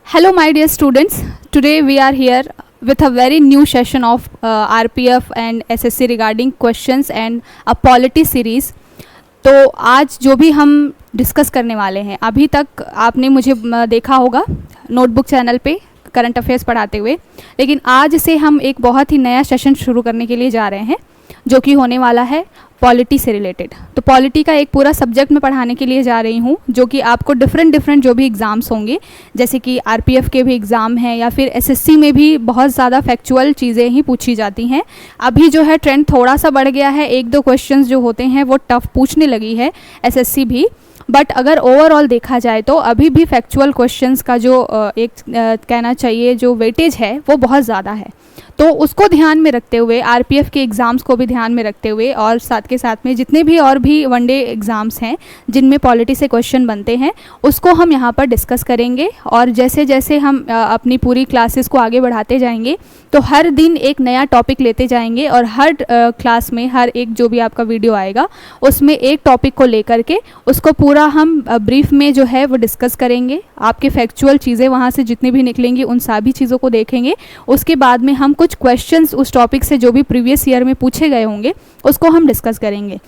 Hello, my dear students. Today we are here with a very new session of RPF and SSC regarding questions and a polity series. तो आज जो भी हम discuss करने वाले हैं, अभी तक आपने मुझे देखा होगा नोटबुक चैनल पे करंट अफेयर्स पढ़ाते हुए, लेकिन आज से हम एक बहुत ही नया सेशन शुरू करने के लिए जा रहे हैं जो कि होने वाला है पॉलिटी से रिलेटेड। तो पॉलिटी का एक पूरा सब्जेक्ट मैं पढ़ाने के लिए जा रही हूँ जो कि आपको डिफरेंट जो भी एग्ज़ाम्स होंगे, जैसे कि आरपीएफ के भी एग्ज़ाम हैं या फिर एसएससी में भी बहुत ज़्यादा फैक्चुअल चीज़ें ही पूछी जाती हैं। अभी जो है ट्रेंड थोड़ा सा बढ़ गया है, एक दो क्वेश्चंस जो होते हैं वो टफ पूछने लगी है एसएससी भी, बट अगर ओवरऑल देखा जाए तो अभी भी फैक्चुअल क्वेश्चंस का जो कहना चाहिए जो वेटेज है वो बहुत ज़्यादा है। तो उसको ध्यान में रखते हुए, आरपीएफ के एग्ज़ाम्स को भी ध्यान में रखते हुए और साथ के साथ में जितने भी और भी वनडे एग्ज़ाम्स हैं जिनमें पॉलिटी से क्वेश्चन बनते हैं उसको हम यहाँ पर डिस्कस करेंगे। और जैसे जैसे हम अपनी पूरी क्लासेस को आगे बढ़ाते जाएंगे तो हर दिन एक नया टॉपिक लेते जाएंगे और हर क्लास में हर एक जो भी आपका वीडियो आएगा उसमें एक टॉपिक को लेकर के उसको पूरा हम ब्रीफ में जो है वो डिस्कस करेंगे। आपके फैक्चुअल चीज़ें वहाँ से जितनी भी निकलेंगी उन सभी चीज़ों को देखेंगे। उसके बाद में हम कुछ क्वेश्चंस उस टॉपिक से जो भी प्रीवियस ईयर में पूछे गए होंगे उसको हम डिस्कस करेंगे।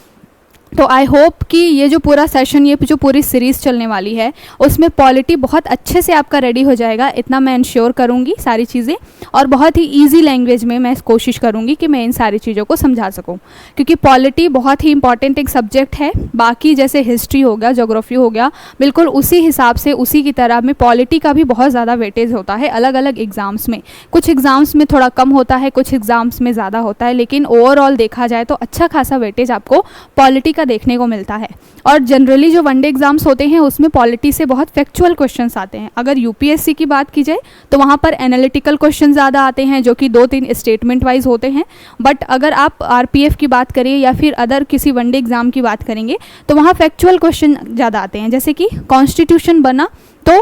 तो आई होप कि ये जो पूरा सेशन, ये जो पूरी सीरीज़ चलने वाली है उसमें पॉलिटी बहुत अच्छे से आपका रेडी हो जाएगा, इतना मैं इंश्योर करूँगी सारी चीज़ें, और बहुत ही इजी लैंग्वेज में मैं कोशिश करूँगी कि मैं इन सारी चीज़ों को समझा सकूँ, क्योंकि पॉलिटी बहुत ही इंपॉर्टेंट एक सब्जेक्ट है। बाकी जैसे हिस्ट्री हो गया, जोग्राफी हो गया, बिल्कुल उसी हिसाब से उसी की तरह में पॉलिटी का भी बहुत ज़्यादा वेटेज होता है अलग अलग एग्ज़ाम्स में। कुछ एग्ज़ाम्स में थोड़ा कम होता है, कुछ एग्ज़ाम्स में ज़्यादा होता है, लेकिन ओवरऑल देखा जाए तो अच्छा खासा वेटेज आपको पॉलिटी देखने को मिलता है। और जनरली जो वनडे एग्जाम्स होते हैं उसमें पॉलिटी से बहुत फैक्चुअल क्वेश्चंस आते हैं। अगर यूपीएससी की बात की जाए तो वहाँ पर एनालिटिकल क्वेश्चन ज़्यादा आते हैं जो कि 2-3 स्टेटमेंट वाइज होते हैं। बट अगर आप आरपीएफ की बात करिए या फिर अदर किसी वनडे एग्ज़ाम की बात करेंगे तो वहाँ फैक्चुअल क्वेश्चन ज़्यादा आते हैं, जैसे कि कॉन्स्टिट्यूशन बना तो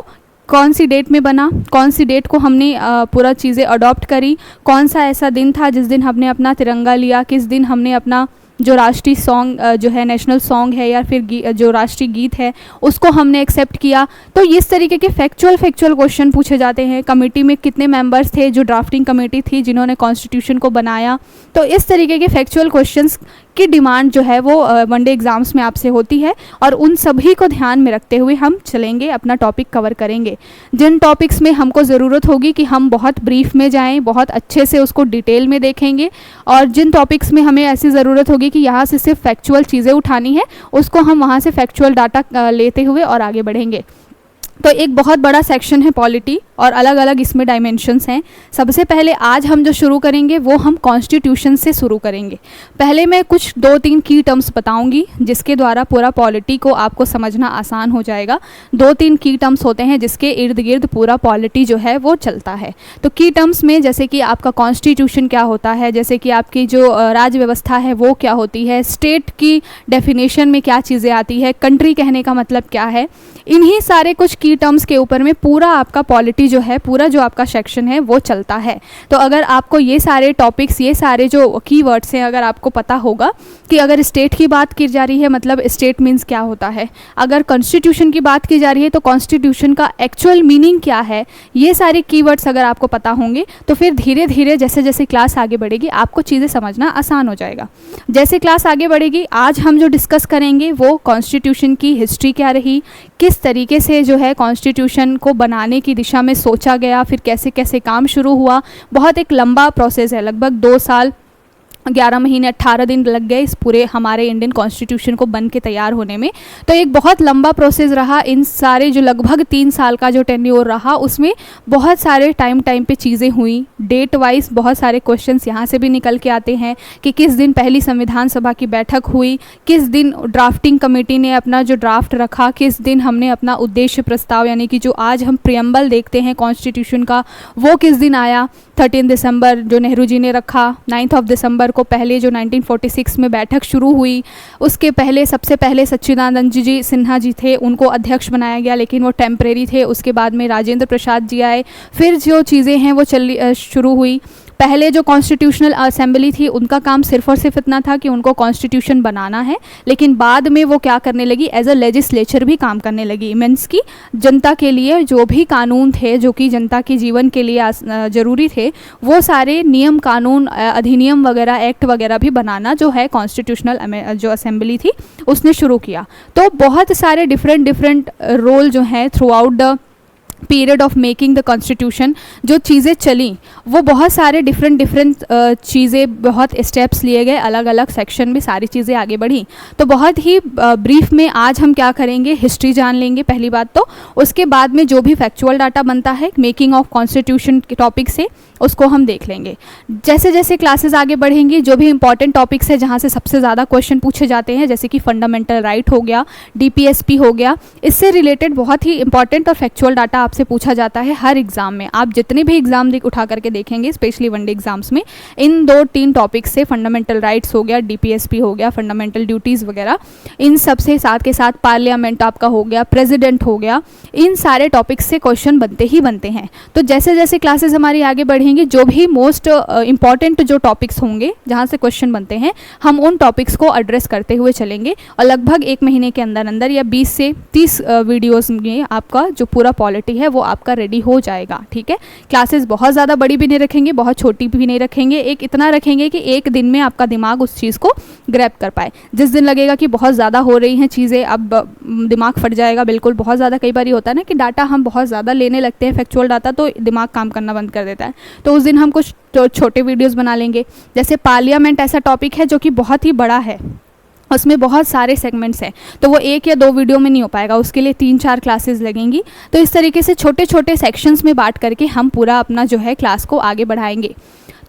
कौन सी डेट में बना, कौन सी डेट को हमने पूरा चीज़ें अडॉप्ट करी, कौन सा ऐसा दिन था जिस दिन हमने अपना तिरंगा लिया, किस दिन हमने अपना जो राष्ट्रीय सॉन्ग जो है नेशनल सॉन्ग है या फिर जो राष्ट्रीय गीत है उसको हमने एक्सेप्ट किया। तो इस तरीके के फैक्चुअल क्वेश्चन पूछे जाते हैं। कमेटी में कितने मेंबर्स थे, जो ड्राफ्टिंग कमेटी थी जिन्होंने कॉन्स्टिट्यूशन को बनाया। तो इस तरीके के फैक्चुअल क्वेश्चंस की डिमांड जो है वो वनडे एग्ज़ाम्स में आपसे होती है, और उन सभी को ध्यान में रखते हुए हम चलेंगे, अपना टॉपिक कवर करेंगे। जिन टॉपिक्स में हमको ज़रूरत होगी कि हम बहुत ब्रीफ में जाएं, बहुत अच्छे से उसको डिटेल में देखेंगे, और जिन टॉपिक्स में हमें ऐसी ज़रूरत होगी कि यहाँ से सिर्फ फैक्चुअल चीज़ें उठानी है उसको हम वहाँ से फैक्चुअल डाटा लेते हुए और आगे बढ़ेंगे। तो एक बहुत बड़ा सेक्शन है पॉलिटी और अलग अलग इसमें डायमेंशंस हैं। सबसे पहले आज हम जो शुरू करेंगे वो हम कॉन्स्टिट्यूशन से शुरू करेंगे। पहले मैं कुछ 2-3 की टर्म्स बताऊंगी जिसके द्वारा पूरा पॉलिटी को आपको समझना आसान हो जाएगा। 2-3 की टर्म्स होते हैं जिसके इर्द गिर्द पूरा पॉलिटी जो है वो चलता है। तो की टर्म्स में जैसे कि आपका कॉन्स्टिट्यूशन क्या होता है, जैसे कि आपकी जो राज्य व्यवस्था है वो क्या होती है, स्टेट की डेफिनेशन में क्या चीज़ें आती है, कंट्री कहने का मतलब क्या है, इन्हीं सारे कुछ की टर्म्स के ऊपर में पूरा आपका पॉलिटी जो है, पूरा जो आपका सेक्शन है वो चलता है। तो अगर आपको ये सारे टॉपिक्स, ये सारे जो कीवर्ड्स हैं अगर आपको पता होगा कि अगर स्टेट की बात की जा रही है मतलब स्टेट मीन्स क्या होता है, अगर कॉन्स्टिट्यूशन की बात की जा रही है तो कॉन्स्टिट्यूशन का एक्चुअल मीनिंग क्या है, ये सारे कीवर्ड्स अगर आपको पता होंगे तो फिर धीरे धीरे जैसे जैसे क्लास आगे बढ़ेगी आपको चीज़ें समझना आसान हो जाएगा। जैसे क्लास आगे बढ़ेगी आज हम जो डिस्कस करेंगे वो कॉन्स्टिट्यूशन की हिस्ट्री क्या रही, किस तरीके से जो है कॉन्स्टिट्यूशन को बनाने की दिशा में सोचा गया, फिर कैसे कैसे काम शुरू हुआ। बहुत एक लंबा प्रोसेस है, लगभग 2 साल 11 महीने 18 दिन लग गए इस पूरे हमारे इंडियन कॉन्स्टिट्यूशन को बन के तैयार होने में। तो एक बहुत लंबा प्रोसेस रहा। इन सारे जो लगभग 3 साल का जो टेन्योर रहा उसमें बहुत सारे टाइम पे चीज़ें हुई। डेट वाइज बहुत सारे क्वेश्चंस यहाँ से भी निकल के आते हैं कि किस दिन पहली संविधान सभा की बैठक हुई, किस दिन ड्राफ्टिंग कमेटी ने अपना जो ड्राफ्ट रखा, किस दिन हमने अपना उद्देश्य प्रस्ताव यानी कि जो आज हम प्रियम्बल देखते हैं कॉन्स्टिट्यूशन का वो किस दिन आया। 13 दिसंबर जो नेहरू जी ने रखा, 9 दिसंबर को पहले जो 1946 में बैठक शुरू हुई, उसके पहले सबसे पहले सच्चिदानंद जी सिन्हा जी थे, उनको अध्यक्ष बनाया गया लेकिन वो टेम्परेरी थे। उसके बाद में राजेंद्र प्रसाद जी आए, फिर जो चीज़ें हैं वो शुरू हुई। पहले जो कॉन्स्टिट्यूशनल असेंबली थी उनका काम सिर्फ और सिर्फ इतना था कि उनको कॉन्स्टिट्यूशन बनाना है, लेकिन बाद में वो क्या करने लगी, एज अ लेजिस्लेचर भी काम करने लगी। मीन्स की जनता के लिए जो भी कानून थे जो कि जनता के जीवन के लिए ज़रूरी थे, वो सारे नियम कानून अधिनियम वगैरह एक्ट वगैरह भी बनाना जो है कॉन्स्टिट्यूशनल जो असेंबली थी उसने शुरू किया। तो बहुत सारे डिफरेंट रोल जो हैं through out the period of making the constitution जो चीज़ें चली, वो बहुत सारे डिफरेंट चीज़ें, बहुत स्टेप्स लिए गए, अलग अलग सेक्शन में सारी चीज़ें आगे बढ़ी। तो बहुत ही ब्रीफ में आज हम क्या करेंगे, हिस्ट्री जान लेंगे पहली बात तो, उसके बाद में जो भी फैक्चुअल डाटा बनता है मेकिंग ऑफ कॉन्स्टिट्यूशन के टॉपिक से उसको हम देख लेंगे। जैसे जैसे क्लासेस आगे बढ़ेंगी जो भी इंपॉर्टेंट टॉपिक्स है जहाँ से सबसे ज़्यादा क्वेश्चन पूछे जाते हैं, जैसे कि फंडामेंटल राइट हो गया, डीपीएसपी हो गया, इससे रिलेटेड बहुत ही इंपॉर्टेंट और फैक्चुअल डाटा आपसे पूछा जाता है हर एग्ज़ाम में। आप जितने भी एग्ज़ाम उठा करके देखेंगे, स्पेशली वनडे एग्जाम्स में, इन 2-3 टॉपिक्स से, फंडामेंटल राइट्स हो गया, डीपीएसपी हो गया, फंडामेंटल ड्यूटीज़ वगैरह, इन सब से साथ के साथ पार्लियामेंट आपका हो गया, प्रेसिडेंट हो गया, इन सारे टॉपिक्स से क्वेश्चन बनते ही बनते हैं। तो जैसे जैसे क्लासेस हमारी आगे बढ़ेंगी जो भी मोस्ट इंपॉर्टेंट जो टॉपिक्स होंगे जहाँ से क्वेश्चन बनते हैं, हम उन टॉपिक्स को एड्रेस करते हुए चलेंगे और लगभग 1 महीने के अंदर अंदर या 20 से 30 वीडियोस में आपका जो पूरा पॉलिटी है वो आपका रेडी हो जाएगा। ठीक है, क्लासेस बहुत ज़्यादा बड़ी भी नहीं रखेंगे, बहुत छोटी भी नहीं रखेंगे, एक इतना रखेंगे कि एक दिन में आपका दिमाग उस चीज़ को ग्रैब कर पाए। जिस दिन लगेगा कि बहुत ज़्यादा हो रही हैं चीज़ें, अब दिमाग फट जाएगा बिल्कुल, बहुत ज़्यादा कई बार ये होता है ना कि डाटा हम बहुत ज़्यादा लेने लगते हैं, फैक्चुअल डाटा, तो दिमाग काम करना बंद कर देता है। तो उस दिन हम कुछ छोटे वीडियोस बना लेंगे। जैसे पार्लियामेंट ऐसा टॉपिक है जो कि बहुत ही बड़ा है, उसमें बहुत सारे सेगमेंट्स हैं, तो वो 1 या 2 वीडियो में नहीं हो पाएगा, उसके लिए 3-4 क्लासेस लगेंगी। तो इस तरीके से छोटे छोटे सेक्शंस में बांट करके हम पूरा अपना जो है क्लास को आगे बढ़ाएंगे।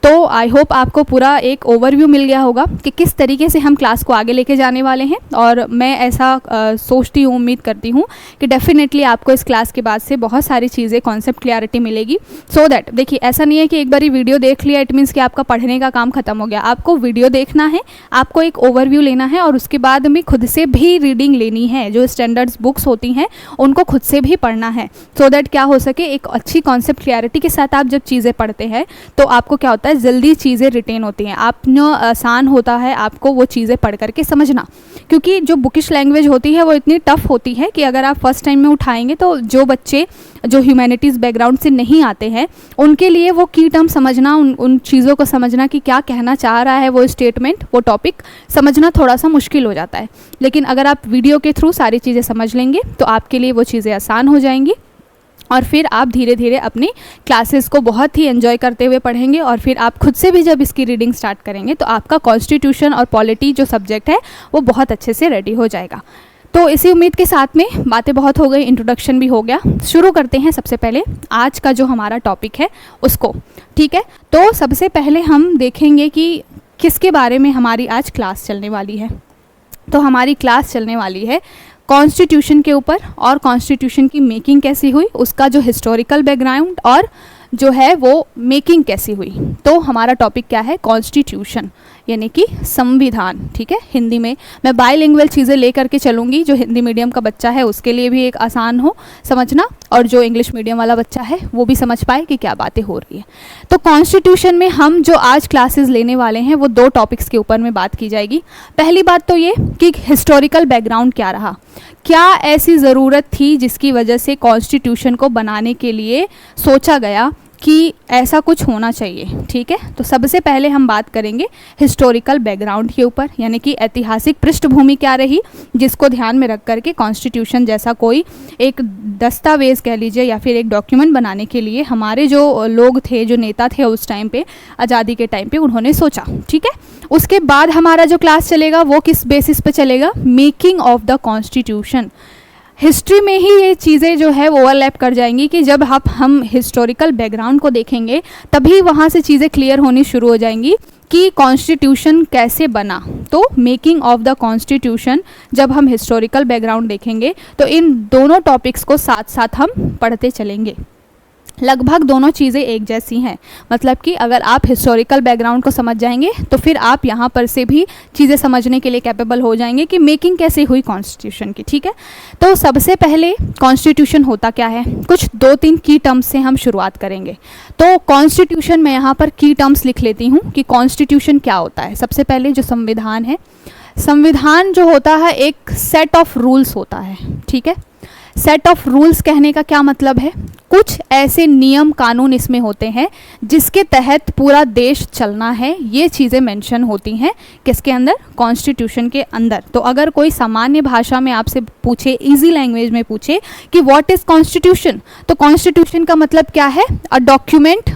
तो आई होप आपको पूरा एक ओवरव्यू मिल गया होगा कि किस तरीके से हम क्लास को आगे लेके जाने वाले हैं, और मैं ऐसा सोचती हूँ, उम्मीद करती हूँ कि डेफिनेटली आपको इस क्लास के बाद से बहुत सारी चीज़ें, कॉन्सेप्ट क्लियरिटी मिलेगी। सो दैट देखिए, ऐसा नहीं है कि एक बारी वीडियो देख लिया इट मीन्स कि आपका पढ़ने का काम खत्म हो गया। आपको वीडियो देखना है, आपको एक ओवरव्यू लेना है, और उसके बाद में खुद से भी रीडिंग लेनी है। जो स्टैंडर्ड्स बुक्स होती हैं उनको खुद से भी पढ़ना है, सो दैट क्या हो सके, एक अच्छी कॉन्सेप्ट क्लियरिटी के साथ आप जब चीज़ें पढ़ते हैं तो आपको क्या होता है, जल्दी चीज़ें रिटेन होती हैं। आपने आसान होता है आपको वो चीज़ें पढ़ करके समझना, क्योंकि जो बुकिश लैंग्वेज होती है वो इतनी टफ होती है कि अगर आप फर्स्ट टाइम में उठाएंगे तो जो बच्चे जो ह्यूमैनिटीज़ बैकग्राउंड से नहीं आते हैं उनके लिए वो की टर्म समझना, उन चीज़ों को समझना कि क्या कहना चाह रहा है वो स्टेटमेंट, वो टॉपिक समझना थोड़ा सा मुश्किल हो जाता है। लेकिन अगर आप वीडियो के थ्रू सारी चीज़ें समझ लेंगे तो आपके लिए वो चीज़ें आसान हो जाएंगी, और फिर आप धीरे धीरे अपनी क्लासेस को बहुत ही एंजॉय करते हुए पढ़ेंगे। और फिर आप खुद से भी जब इसकी रीडिंग स्टार्ट करेंगे तो आपका कॉन्स्टिट्यूशन और पॉलिटी जो सब्जेक्ट है वो बहुत अच्छे से रेडी हो जाएगा। तो इसी उम्मीद के साथ में बातें बहुत हो गई, इंट्रोडक्शन भी हो गया, शुरू करते हैं सबसे पहले आज का जो हमारा टॉपिक है उसको। ठीक है, तो सबसे पहले हम देखेंगे कि किसके बारे में हमारी आज क्लास चलने वाली है। तो हमारी क्लास चलने वाली है कॉन्स्टिट्यूशन के ऊपर, और कॉन्स्टिट्यूशन की मेकिंग कैसी हुई, उसका जो हिस्टोरिकल बैकग्राउंड और जो है वो मेकिंग कैसी हुई। तो हमारा टॉपिक क्या है, कॉन्स्टिट्यूशन यानी कि संविधान। ठीक है, हिंदी में मैं बाइलिंगुअल चीज़ें ले करके चलूँगी, जो हिंदी मीडियम का बच्चा है उसके लिए भी एक आसान हो समझना, और जो इंग्लिश मीडियम वाला बच्चा है वो भी समझ पाए कि क्या बातें हो रही है। तो कॉन्स्टिट्यूशन में हम जो आज क्लासेस लेने वाले हैं वो 2 टॉपिक्स के ऊपर में बात की जाएगी। पहली बात तो ये कि हिस्टोरिकल बैकग्राउंड क्या रहा, क्या ऐसी ज़रूरत थी जिसकी वजह से कॉन्स्टिट्यूशन को बनाने के लिए सोचा गया कि ऐसा कुछ होना चाहिए। ठीक है, तो सबसे पहले हम बात करेंगे हिस्टोरिकल बैकग्राउंड के ऊपर, यानी कि ऐतिहासिक पृष्ठभूमि क्या रही जिसको ध्यान में रख करके कॉन्स्टिट्यूशन जैसा कोई एक दस्तावेज़ कह लीजिए या फिर एक डॉक्यूमेंट बनाने के लिए हमारे जो लोग थे, जो नेता थे उस टाइम पे, आज़ादी के टाइम पे, उन्होंने सोचा। ठीक है, उसके बाद हमारा जो क्लास चलेगा वो किस बेसिस पे चलेगा, making of the constitution. History में ही ये चीज़ें जो है वो ओवरलैप कर जाएंगी कि जब हम हिस्टोरिकल बैकग्राउंड को देखेंगे तभी वहाँ से चीज़ें क्लियर होनी शुरू हो जाएंगी कि कॉन्स्टिट्यूशन कैसे बना। तो मेकिंग ऑफ द कॉन्स्टिट्यूशन जब हम हिस्टोरिकल बैकग्राउंड देखेंगे तो इन दोनों टॉपिक्स को साथ साथ हम पढ़ते चलेंगे। लगभग दोनों चीज़ें एक जैसी हैं। मतलब कि अगर आप हिस्टोरिकल बैकग्राउंड को समझ जाएंगे तो फिर आप यहाँ पर से भी चीज़ें समझने के लिए कैपेबल हो जाएंगे कि मेकिंग कैसे हुई कॉन्स्टिट्यूशन की। ठीक है, तो सबसे पहले कॉन्स्टिट्यूशन होता क्या है, कुछ 2-3 की टर्म्स से हम शुरुआत करेंगे। तो कॉन्स्टिट्यूशन में यहाँ पर की टर्म्स लिख लेती हूँ कि कॉन्स्टिट्यूशन क्या होता है। सबसे पहले जो संविधान है, संविधान जो होता है एक सेट ऑफ रूल्स होता है। ठीक है, सेट ऑफ रूल्स कहने का क्या मतलब है, कुछ ऐसे नियम कानून इसमें होते हैं जिसके तहत पूरा देश चलना है, ये चीज़ें मेंशन होती हैं किसके अंदर, कॉन्स्टिट्यूशन के अंदर। तो अगर कोई सामान्य भाषा में आपसे पूछे, इजी लैंग्वेज में पूछे कि व्हाट इज़ कॉन्स्टिट्यूशन, तो कॉन्स्टिट्यूशन का मतलब क्या है, a document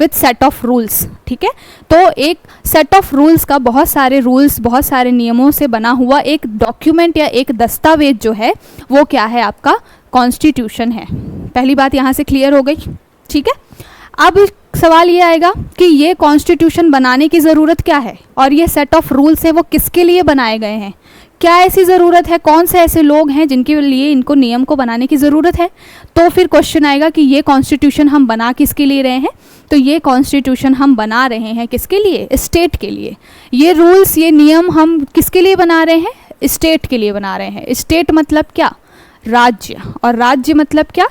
with set of rules. ठीक है, तो एक सेट ऑफ रूल्स का, बहुत सारे रूल्स, बहुत सारे नियमों से बना हुआ एक डॉक्यूमेंट या एक दस्तावेज जो है वो क्या है, आपका कॉन्स्टिट्यूशन है। पहली बात यहाँ से क्लियर हो गई। ठीक है, अब सवाल ये आएगा कि ये कॉन्स्टिट्यूशन बनाने की ज़रूरत क्या है और ये सेट ऑफ रूल्स है वो किसके लिए बनाए गए हैं, क्या ऐसी ज़रूरत है, कौन से ऐसे लोग हैं जिनके लिए इनको नियम को बनाने की ज़रूरत है। तो फिर क्वेश्चन आएगा कि ये कॉन्स्टिट्यूशन हम बना किसके लिए रहे हैं, तो ये कॉन्स्टिट्यूशन हम बना रहे हैं किसके लिए, स्टेट के लिए। ये रूल्स, ये नियम हम किसके लिए बना रहे हैं, स्टेट के लिए बना रहे हैं। स्टेट मतलब क्या, राज्य, और राज्य मतलब क्या,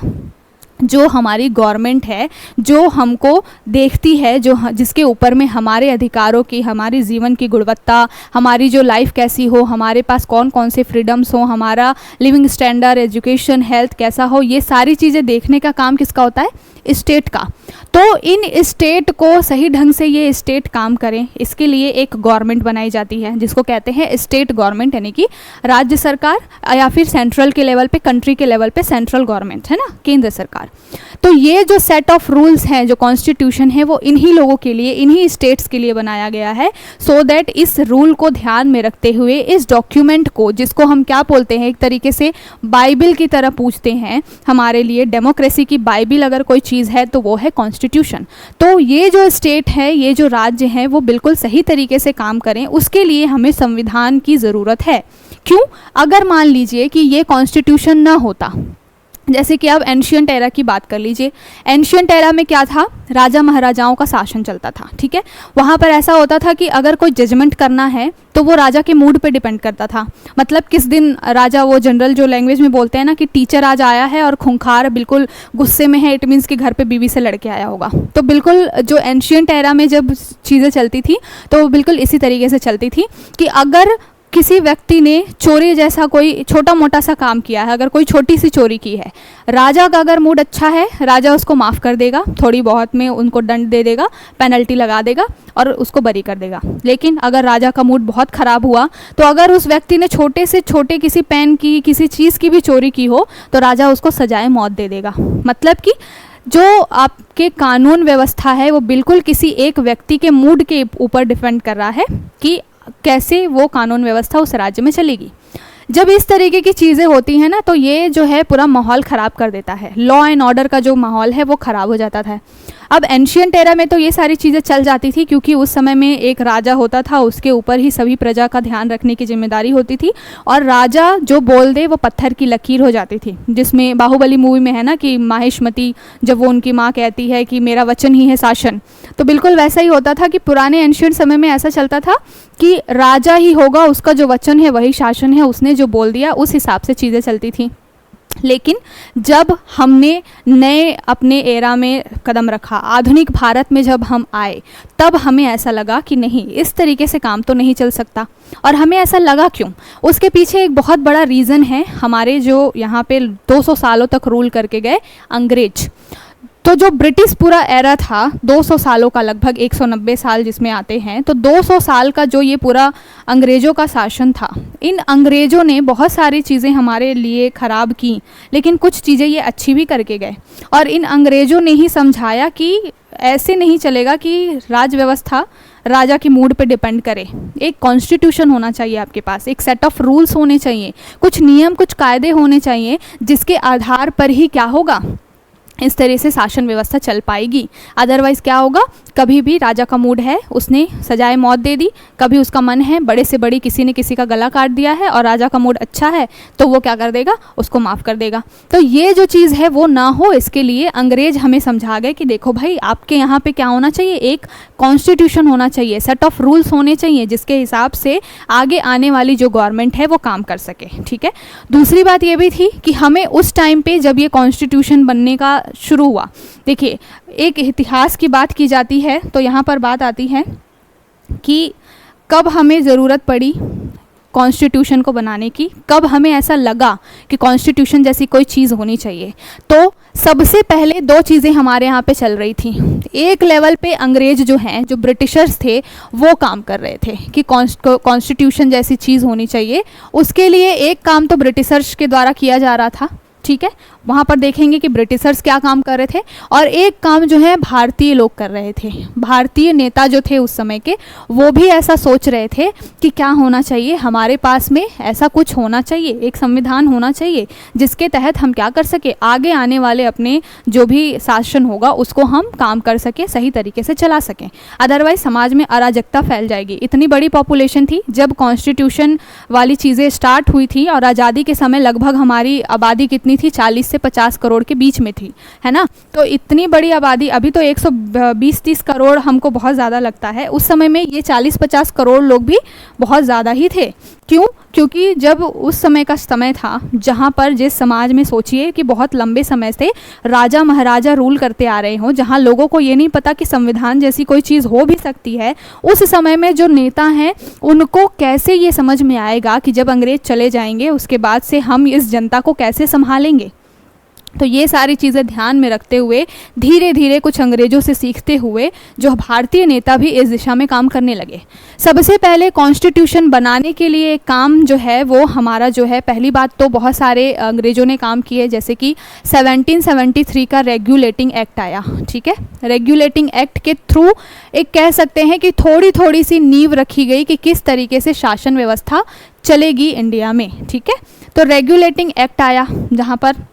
जो हमारी गवर्नमेंट है, जो हमको देखती है, जो जिसके ऊपर में हमारे अधिकारों की, हमारी जीवन की गुणवत्ता, हमारी जो लाइफ कैसी हो, हमारे पास कौन कौन से फ्रीडम्स हो, हमारा लिविंग स्टैंडर्ड, एजुकेशन, हेल्थ कैसा हो, ये सारी चीज़ें देखने का काम किसका होता है, स्टेट का। तो इन स्टेट को सही ढंग से ये स्टेट काम करें, इसके लिए एक गवर्नमेंट बनाई जाती है जिसको कहते हैं स्टेट गवर्नमेंट, यानी कि राज्य सरकार, या फिर सेंट्रल के लेवल पे, कंट्री के लेवल पे सेंट्रल गवर्नमेंट है ना, केंद्र सरकार। तो ये जो सेट ऑफ रूल्स हैं, जो कॉन्स्टिट्यूशन है, वो इन्हीं लोगों के लिए, इन्हीं स्टेट्स के लिए बनाया गया है, सो दैट इस रूल को ध्यान में रखते हुए इस डॉक्यूमेंट को, जिसको हम क्या बोलते हैं, एक तरीके से बाइबल की तरह पूछते हैं हमारे लिए, डेमोक्रेसी की बाइबल अगर कोई चीज़ है तो वो है कॉन्स्टिट्यूशन। तो ये जो स्टेट है, ये जो राज्य है, वो बिल्कुल सही तरीके से काम करें, उसके लिए हमें संविधान की ज़रूरत है। क्यों, अगर मान लीजिए कि ये कॉन्स्टिट्यूशन ना होता, जैसे कि आप एंशियंट एरा की बात कर लीजिए, एंशियंट एरा में क्या था, राजा महाराजाओं का शासन चलता था। ठीक है, वहाँ पर ऐसा होता था कि अगर कोई जजमेंट करना है तो वो राजा के मूड पे डिपेंड करता था। मतलब किस दिन राजा, वो जनरल जो लैंग्वेज में बोलते हैं ना कि टीचर आज आया है और खूंखार बिल्कुल गुस्से में है, इट मीन्स कि घर पे बीवी से लड़के आया होगा। तो बिल्कुल जो एंशियंट एरा में जब चीज़ें चलती थी तो बिल्कुल इसी तरीके से चलती थी कि अगर किसी व्यक्ति ने चोरी जैसा कोई छोटा मोटा सा काम किया है, अगर कोई छोटी सी चोरी की है, राजा का अगर मूड अच्छा है, राजा उसको माफ़ कर देगा, थोड़ी बहुत में उनको दंड दे देगा, पेनल्टी लगा देगा और उसको बरी कर देगा। लेकिन अगर राजा का मूड बहुत ख़राब हुआ तो अगर उस व्यक्ति ने छोटे से छोटे किसी पेन की, किसी चीज़ की भी चोरी की हो तो राजा उसको सजाए मौत दे देगा। मतलब कि जो आपके कानून व्यवस्था है वो बिल्कुल किसी एक व्यक्ति के मूड के ऊपर डिपेंड कर रहा है कि कैसे वो कानून व्यवस्था उस राज्य में चलेगी। जब इस तरीके की चीज़ें होती हैं ना, तो ये जो है पूरा माहौल ख़राब कर देता है, लॉ एंड ऑर्डर का जो माहौल है वो ख़राब हो जाता था। अब एंशियंट एरा में तो ये सारी चीज़ें चल जाती थी क्योंकि उस समय में एक राजा होता था, उसके ऊपर ही सभी प्रजा का ध्यान रखने की जिम्मेदारी होती थी, और राजा जो बोल दे वो पत्थर की लकीर हो जाती थी। जिसमें बाहुबली मूवी में है ना कि माहिष्मती, जब वो उनकी माँ कहती है कि मेरा वचन ही है शासन, तो बिल्कुल वैसा ही होता था कि पुराने एंशियंट समय में ऐसा चलता था कि राजा ही होगा, उसका जो वचन है वही शासन है, उसने जो बोल दिया उस हिसाब से चीज़ें चलती थी। लेकिन जब हमने नए अपने एरा में कदम रखा, आधुनिक भारत में जब हम आए, तब हमें ऐसा लगा कि नहीं, इस तरीके से काम तो नहीं चल सकता। और हमें ऐसा लगा क्यों, उसके पीछे एक बहुत बड़ा रीज़न है, हमारे जो यहाँ पे 200 सालों तक रूल करके गए अंग्रेज। तो जो ब्रिटिश पूरा एरा था 200 सालों का, लगभग 190 साल जिसमें आते हैं, तो 200 साल का जो ये पूरा अंग्रेज़ों का शासन था, इन अंग्रेज़ों ने बहुत सारी चीज़ें हमारे लिए ख़राब की, लेकिन कुछ चीज़ें ये अच्छी भी करके गए। और इन अंग्रेज़ों ने ही समझाया कि ऐसे नहीं चलेगा कि राज व्यवस्था राजा की मूड पे डिपेंड करे। एक कॉन्स्टिट्यूशन होना चाहिए आपके पास, एक सेट ऑफ रूल्स होने चाहिए, कुछ नियम, कुछ कायदे होने चाहिए, जिसके आधार पर ही क्या होगा, इस तरह से शासन व्यवस्था चल पाएगी। अदरवाइज़ क्या होगा कभी भी राजा का मूड है, उसने सजाए मौत दे दी, कभी उसका मन है बड़े से बड़ी किसी ने किसी का गला काट दिया है और राजा का मूड अच्छा है तो वो क्या कर देगा, उसको माफ़ कर देगा। तो ये जो चीज़ है वो ना हो, इसके लिए अंग्रेज हमें समझा गए कि देखो भाई आपके यहाँ पे क्या होना चाहिए, एक कॉन्स्टिट्यूशन होना चाहिए, सेट ऑफ रूल्स होने चाहिए जिसके हिसाब से आगे आने वाली जो गवर्नमेंट है वो काम कर सके। ठीक है, दूसरी बात ये भी थी कि हमें उस टाइम पे जब ये कॉन्स्टिट्यूशन बनने का शुरू हुआ, देखिए एक इतिहास की बात की जाती है तो यहाँ पर बात आती है कि कब हमें ज़रूरत पड़ी कॉन्स्टिट्यूशन को बनाने की, कब हमें ऐसा लगा कि कॉन्स्टिट्यूशन जैसी कोई चीज़ होनी चाहिए। तो सबसे पहले दो चीज़ें हमारे यहाँ पे चल रही थी। एक लेवल पे अंग्रेज जो हैं, जो ब्रिटिशर्स थे, वो काम कर रहे थे कि कॉन्स्टिट्यूशन जैसी चीज़ होनी चाहिए। उसके लिए एक काम तो ब्रिटिशर्स के द्वारा किया जा रहा था, ठीक है, वहाँ पर देखेंगे कि ब्रिटिशर्स क्या काम कर रहे थे, और एक काम जो है भारतीय लोग कर रहे थे। भारतीय नेता जो थे उस समय के, वो भी ऐसा सोच रहे थे कि क्या होना चाहिए, हमारे पास में ऐसा कुछ होना चाहिए, एक संविधान होना चाहिए जिसके तहत हम क्या कर सके, आगे आने वाले अपने जो भी शासन होगा उसको हम काम कर सके, सही तरीके से चला सकें। अदरवाइज समाज में अराजकता फैल जाएगी। इतनी बड़ी पॉपुलेशन थी जब कॉन्स्टिट्यूशन वाली चीज़ें स्टार्ट हुई थी, और आज़ादी के समय लगभग हमारी आबादी कितनी थी, 40 से 50 करोड़ के बीच में थी, है ना। तो इतनी बड़ी आबादी, अभी तो 120-30 करोड़ हमको बहुत ज़्यादा लगता है, उस समय में ये 40-50 करोड़ लोग भी बहुत ज़्यादा ही थे। क्यों? क्योंकि जब उस समय का समय था जहाँ पर जिस समाज में सोचिए कि बहुत लंबे समय से राजा महाराजा रूल करते आ रहे हों, जहाँ लोगों को ये नहीं पता कि संविधान जैसी कोई चीज़ हो भी सकती है, उस समय में जो नेता हैं उनको कैसे ये समझ में आएगा कि जब अंग्रेज चले जाएंगे उसके बाद से हम इस जनता को कैसे संभालेंगे। तो ये सारी चीज़ें ध्यान में रखते हुए धीरे धीरे कुछ अंग्रेज़ों से सीखते हुए जो भारतीय नेता भी इस दिशा में काम करने लगे। सबसे पहले कॉन्स्टिट्यूशन बनाने के लिए काम जो है वो हमारा जो है, पहली बात तो बहुत सारे अंग्रेज़ों ने काम किए, जैसे कि 1773 का रेगुलेटिंग एक्ट आया। ठीक है, रेगुलेटिंग एक्ट के थ्रू एक कह सकते हैं कि थोड़ी थोड़ी सी नींव रखी गई कि किस तरीके से शासन व्यवस्था चलेगी इंडिया में। ठीक है, तो रेगुलेटिंग एक्ट आया जहाँ पर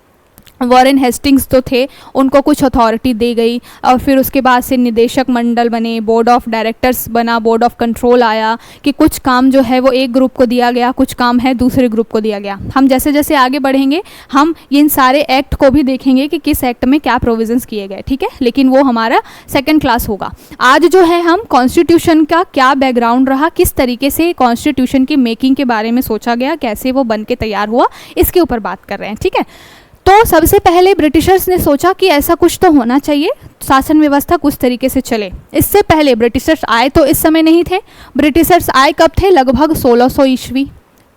वॉरेन हेस्टिंग्स तो थे, उनको कुछ अथॉरिटी दी गई, और फिर उसके बाद से निदेशक मंडल बने, बोर्ड ऑफ डायरेक्टर्स बना, बोर्ड ऑफ कंट्रोल आया कि कुछ काम जो है वो एक ग्रुप को दिया गया, कुछ काम है दूसरे ग्रुप को दिया गया। हम जैसे जैसे आगे बढ़ेंगे हम इन सारे एक्ट को भी देखेंगे कि किस एक्ट में क्या प्रोविजंस किए गए। ठीक है, लेकिन वो हमारा सेकेंड क्लास होगा। आज जो है हम कॉन्स्टिट्यूशन का क्या बैकग्राउंड रहा, किस तरीके से कॉन्स्टिट्यूशन की मेकिंग के बारे में सोचा गया, कैसे वो बन के तैयार हुआ, इसके ऊपर बात कर रहे हैं। ठीक है, तो सबसे पहले ब्रिटिशर्स ने सोचा कि ऐसा कुछ तो होना चाहिए, शासन व्यवस्था कुछ तरीके से चले। इससे पहले ब्रिटिशर्स आए तो इस समय नहीं थे, ब्रिटिशर्स आए कब थे, लगभग 1600 ईस्वी।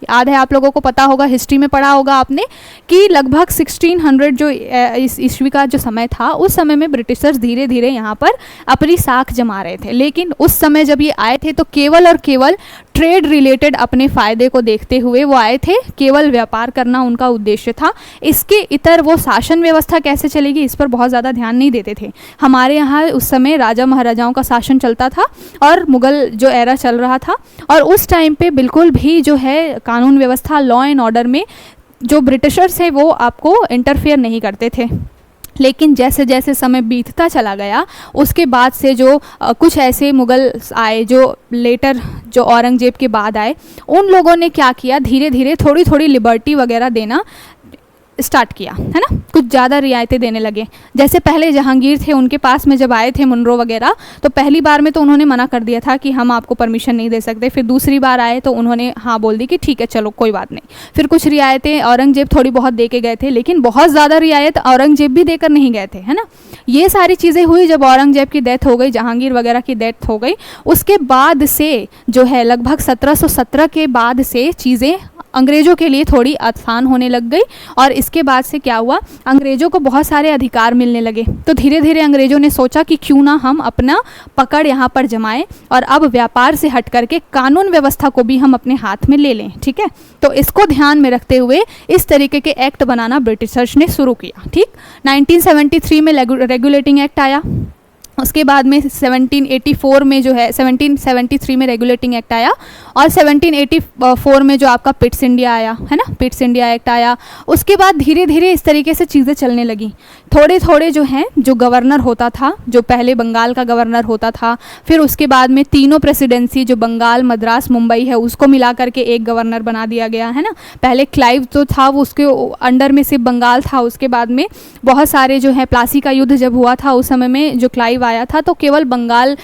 याद है आप लोगों को, पता होगा, हिस्ट्री में पढ़ा होगा आपने कि लगभग 1600 जो इस ईस्वी का जो समय था, उस समय में ब्रिटिशर्स धीरे धीरे यहाँ पर अपनी साख जमा रहे थे। लेकिन उस समय जब ये आए थे तो केवल और केवल ट्रेड रिलेटेड अपने फ़ायदे को देखते हुए वो आए थे, केवल व्यापार करना उनका उद्देश्य था। इसके इतर वो शासन व्यवस्था कैसे चलेगी इस पर बहुत ज़्यादा ध्यान नहीं देते थे। हमारे यहाँ उस समय राजा महाराजाओं का शासन चलता था और मुग़ल जो एरा चल रहा था, और उस टाइम पे बिल्कुल भी जो है कानून व्यवस्था, लॉ एंड ऑर्डर में जो ब्रिटिशर्स है वो आपको इंटरफेयर नहीं करते थे। लेकिन जैसे जैसे समय बीतता चला गया उसके बाद से जो कुछ ऐसे मुग़ल आए जो लेटर जो औरंगज़ेब के बाद आए, उन लोगों ने क्या किया, धीरे धीरे थोड़ी थोड़ी लिबर्टी वगैरह देना स्टार्ट किया, है ना, कुछ ज़्यादा रियायतें देने लगे। जैसे पहले जहांगीर थे, उनके पास में जब आए थे मुनरो वगैरह, तो पहली बार में तो उन्होंने मना कर दिया था कि हम आपको परमिशन नहीं दे सकते। फिर दूसरी बार आए तो उन्होंने हाँ बोल दी कि ठीक है चलो कोई बात नहीं। फिर कुछ रियायतें औरंगज़ेब थोड़ी बहुत दे के गए थे, लेकिन बहुत ज़्यादा रियायत औरंगज़ेब भी देकर नहीं गए थे, है ना। ये सारी चीज़ें हुई जब औरंगज़ेब की डेथ हो गई, जहांगीर वगैरह की डेथ हो गई, उसके बाद से जो है लगभग 1717 के बाद से चीज़ें अंग्रेज़ों के लिए थोड़ी आसान होने लग गई। और इसके बाद से क्या हुआ, अंग्रेज़ों को बहुत सारे अधिकार मिलने लगे। तो धीरे धीरे अंग्रेज़ों ने सोचा कि क्यों ना हम अपना पकड़ यहाँ पर जमाएं और अब व्यापार से हट करके कानून व्यवस्था को भी हम अपने हाथ में ले लें। ठीक है, तो इसको ध्यान में रखते हुए इस तरीके के एक्ट बनाना ब्रिटिशर्स ने शुरू किया। ठीक, 1973 में रेगुलेटिंग एक्ट आया। उसके बाद में 1784 में जो है 1773 में रेगुलेटिंग एक्ट आया, और 1784 में जो आपका पिट्स इंडिया आया है ना, पिट्स इंडिया एक्ट आया। उसके बाद धीरे धीरे इस तरीके से चीज़ें चलने लगी। थोड़े थोड़े जो हैं, जो गवर्नर होता था, जो पहले बंगाल का गवर्नर होता था, फिर उसके बाद में तीनों प्रेसिडेंसी जो बंगाल, मद्रास, मुंबई है, उसको मिला करके एक गवर्नर बना दिया गया है ना। पहले क्लाइव जो था वो उसके अंडर में सिर्फ बंगाल था। उसके बाद में बहुत सारे जो है, प्लासी का युद्ध जब हुआ था उस समय में जो क्लाइव आया था तो केवल बंगाल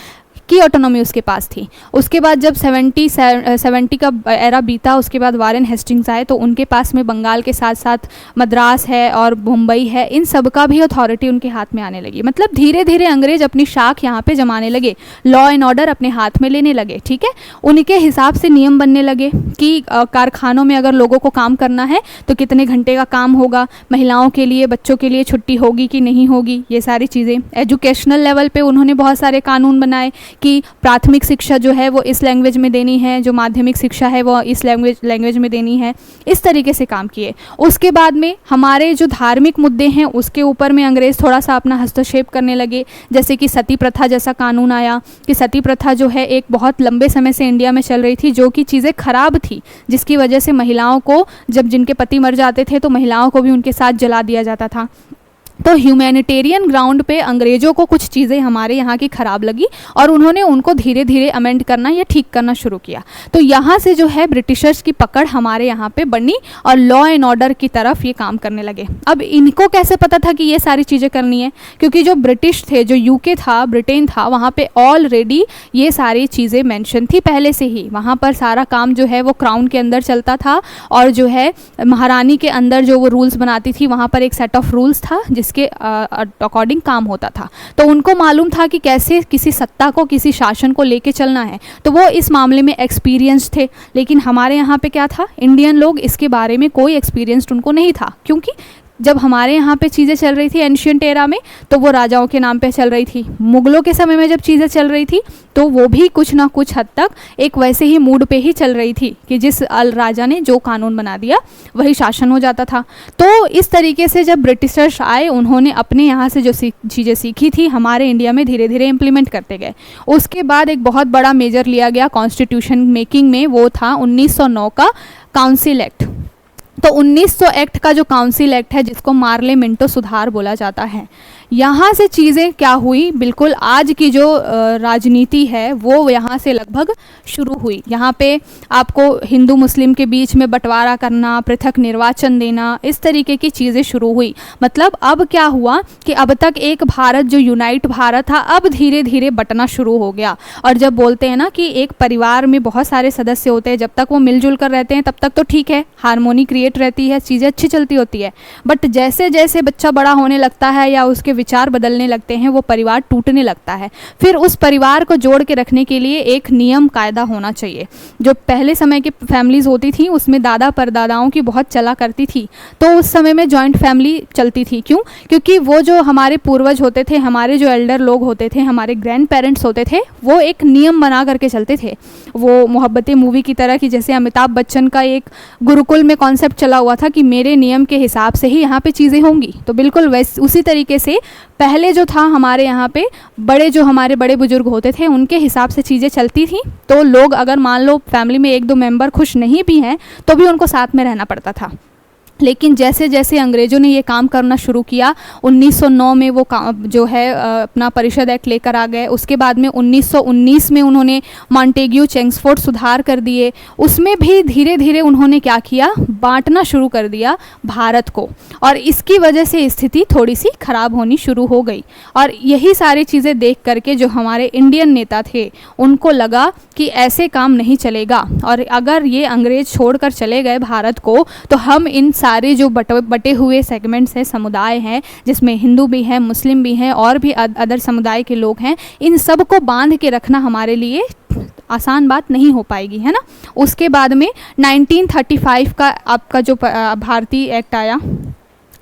की ऑटोनॉमी उसके पास थी। उसके बाद जब 70 का एरा बीता, उसके बाद वारेन हेस्टिंग्स आए तो उनके पास में बंगाल के साथ साथ मद्रास है और मुंबई है, इन सब का भी अथॉरिटी उनके हाथ में आने लगी। मतलब धीरे धीरे अंग्रेज अपनी शाख यहाँ पे जमाने लगे, लॉ एंड ऑर्डर अपने हाथ में लेने लगे। ठीक है, उनके हिसाब से नियम बनने लगे कि कारखानों में अगर लोगों को काम करना है तो कितने घंटे का काम होगा, महिलाओं के लिए, बच्चों के लिए छुट्टी होगी कि नहीं होगी, ये सारी चीज़ें। एजुकेशनल लेवल पे उन्होंने बहुत सारे कानून बनाए कि प्राथमिक शिक्षा जो है वो इस लैंग्वेज में देनी है, जो माध्यमिक शिक्षा है वो इस लैंग्वेज में देनी है। इस तरीके से काम किए। उसके बाद में हमारे जो धार्मिक मुद्दे हैं उसके ऊपर में अंग्रेज़ थोड़ा सा अपना हस्तक्षेप करने लगे। जैसे कि सती प्रथा जैसा कानून आया कि सती प्रथा जो है एक बहुत लंबे समय से इंडिया में चल रही थी, जो कि चीज़ें खराब थी, जिसकी वजह से महिलाओं को, जब जिनके पति मर जाते थे तो महिलाओं को भी उनके साथ जला दिया जाता था। तो ह्यूमैनिटेरियन ग्राउंड पे अंग्रेज़ों को कुछ चीज़ें हमारे यहाँ की ख़राब लगी और उन्होंने उनको धीरे धीरे अमेंड करना या ठीक करना शुरू किया। तो यहाँ से जो है ब्रिटिशर्स की पकड़ हमारे यहाँ पे बनी और लॉ एंड ऑर्डर की तरफ ये काम करने लगे। अब इनको कैसे पता था कि ये सारी चीज़ें करनी है? क्योंकि जो ब्रिटिश थे, जो यूके था, ब्रिटेन था, वहाँ पर ऑलरेडी ये सारी चीज़ें मैंशन थी पहले से ही। वहाँ पर सारा काम जो है वो क्राउन के अंदर चलता था और जो है महारानी के अंदर जो वो रूल्स बनाती थी, वहाँ पर एक सेट ऑफ रूल्स था जिसके अकॉर्डिंग काम होता था। तो उनको मालूम था कि कैसे किसी सत्ता को, किसी शासन को लेके चलना है। तो वो इस मामले में एक्सपीरियंस थे। लेकिन हमारे यहाँ पे क्या था, इंडियन लोग, इसके बारे में कोई एक्सपीरियंस्ड उनको नहीं था। क्योंकि जब हमारे यहाँ पे चीज़ें चल रही थी एंशियंट एरा में तो वो राजाओं के नाम पे चल रही थी। मुग़लों के समय में जब चीज़ें चल रही थी तो वो भी कुछ ना कुछ हद तक एक वैसे ही मूड पे ही चल रही थी कि जिस राजा ने जो कानून बना दिया वही शासन हो जाता था। तो इस तरीके से जब ब्रिटिशर्स आए, उन्होंने अपने यहाँ से जो चीज़ें सीखी थी हमारे इंडिया में धीरे धीरे इम्प्लीमेंट करते गए। उसके बाद एक बहुत बड़ा मेजर लिया गया कॉन्स्टिट्यूशन मेकिंग में, वो था 1909 का काउंसिल एक्ट। तो 1900 एक्ट का जो काउंसिल एक्ट है, जिसको मार्ले मिंटो सुधार बोला जाता है, यहाँ से चीज़ें क्या हुई, बिल्कुल आज की जो राजनीति है वो यहाँ से लगभग शुरू हुई। यहाँ पे आपको हिंदू मुस्लिम के बीच में बंटवारा करना, पृथक निर्वाचन देना, इस तरीके की चीज़ें शुरू हुई। मतलब अब क्या हुआ कि अब तक एक भारत, जो यूनाइट भारत था, अब धीरे धीरे बंटना शुरू हो गया। और जब बोलते हैं ना कि एक परिवार में बहुत सारे सदस्य होते हैं, जब तक वो मिलजुल कर रहते हैं तब तक तो ठीक है, हारमोनी क्रिएट रहती है, चीज़ें अच्छी चलती होती है। बट जैसे जैसे बच्चा बड़ा होने लगता है या उसके विचार बदलने लगते हैं, वो परिवार टूटने लगता है। फिर उस परिवार को जोड़ के रखने के लिए एक नियम कायदा होना चाहिए। जो पहले समय की फैमिलीज़ होती थी उसमें दादा परदादाओं की बहुत चला करती थी, तो उस समय में जॉइंट फैमिली चलती थी। क्यों? क्योंकि वो जो हमारे पूर्वज होते थे, हमारे जो एल्डर लोग होते थे, हमारे ग्रैंड पेरेंट्स होते थे, वो एक नियम बना करके चलते थे। वो मोहब्बतें मूवी की तरह कि जैसे अमिताभ बच्चन का एक गुरुकुल में कॉन्सेप्ट चला हुआ था कि मेरे नियम के हिसाब से ही यहाँ पे चीज़ें होंगी, तो बिल्कुल वैसे उसी तरीके से पहले जो था हमारे यहाँ पे बड़े, जो हमारे बड़े बुजुर्ग होते थे, उनके हिसाब से चीज़ें चलती थी। तो लोग अगर मान लो फैमिली में एक दो मेंबर खुश नहीं भी हैं तो भी उनको साथ में रहना पड़ता था। लेकिन जैसे जैसे अंग्रेज़ों ने ये काम करना शुरू किया, 1909 में वो जो है अपना परिषद एक्ट लेकर आ गए। उसके बाद में 1919 में उन्होंने मॉन्टेग्यू चेंग्सफोर्ड सुधार कर दिए। उसमें भी धीरे धीरे उन्होंने क्या किया, बांटना शुरू कर दिया भारत को, और इसकी वजह से स्थिति थोड़ी सी ख़राब होनी शुरू हो गई। और यही सारी चीज़ें देख करके जो हमारे इंडियन नेता थे उनको लगा कि ऐसे काम नहीं चलेगा, और अगर ये अंग्रेज़ छोड़कर चले गए भारत को तो हम इन सारे जो बटे हुए सेगमेंट्स हैं, समुदाय हैं, जिसमें हिंदू भी हैं, मुस्लिम भी हैं और भी अदर समुदाय के लोग हैं, इन सब को बांध के रखना हमारे लिए आसान बात नहीं हो पाएगी, है ना। उसके बाद में 1935 का आपका जो भारतीय एक्ट आया,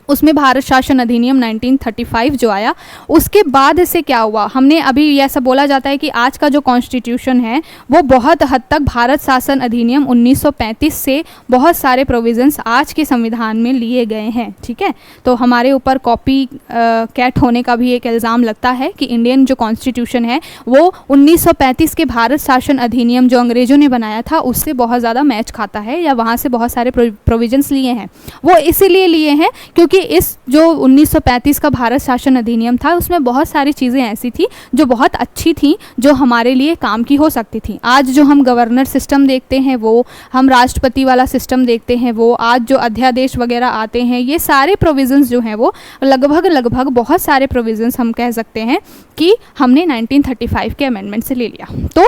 उसमें भारत शासन अधिनियम 1935 जो आया, उसके बाद से क्या हुआ, हमने अभी ऐसा बोला जाता है कि आज का जो कॉन्स्टिट्यूशन है वो बहुत हद तक भारत शासन अधिनियम 1935 से बहुत सारे प्रोविजंस आज के संविधान में लिए गए हैं। ठीक है, तो हमारे ऊपर कॉपी कैट होने का भी एक इल्ज़ाम लगता है कि इंडियन जो कॉन्स्टिट्यूशन है वो 1935 के भारत शासन अधिनियम जो अंग्रेज़ों ने बनाया था उससे बहुत ज़्यादा मैच खाता है, या वहाँ से बहुत सारे प्रोविजंस लिए हैं। वो इसीलिए लिए हैं क्योंकि इस जो 1935 का भारत शासन अधिनियम था उसमें बहुत सारी चीज़ें ऐसी थी जो बहुत अच्छी थी, जो हमारे लिए काम की हो सकती थी। आज जो हम गवर्नर सिस्टम देखते हैं वो, हम राष्ट्रपति वाला सिस्टम देखते हैं वो, आज जो अध्यादेश वगैरह आते हैं, ये सारे प्रोविजंस जो हैं वो लगभग बहुत सारे प्रोविजंस हम कह सकते हैं कि हमने 1935 के अमेंडमेंट से ले लिया। तो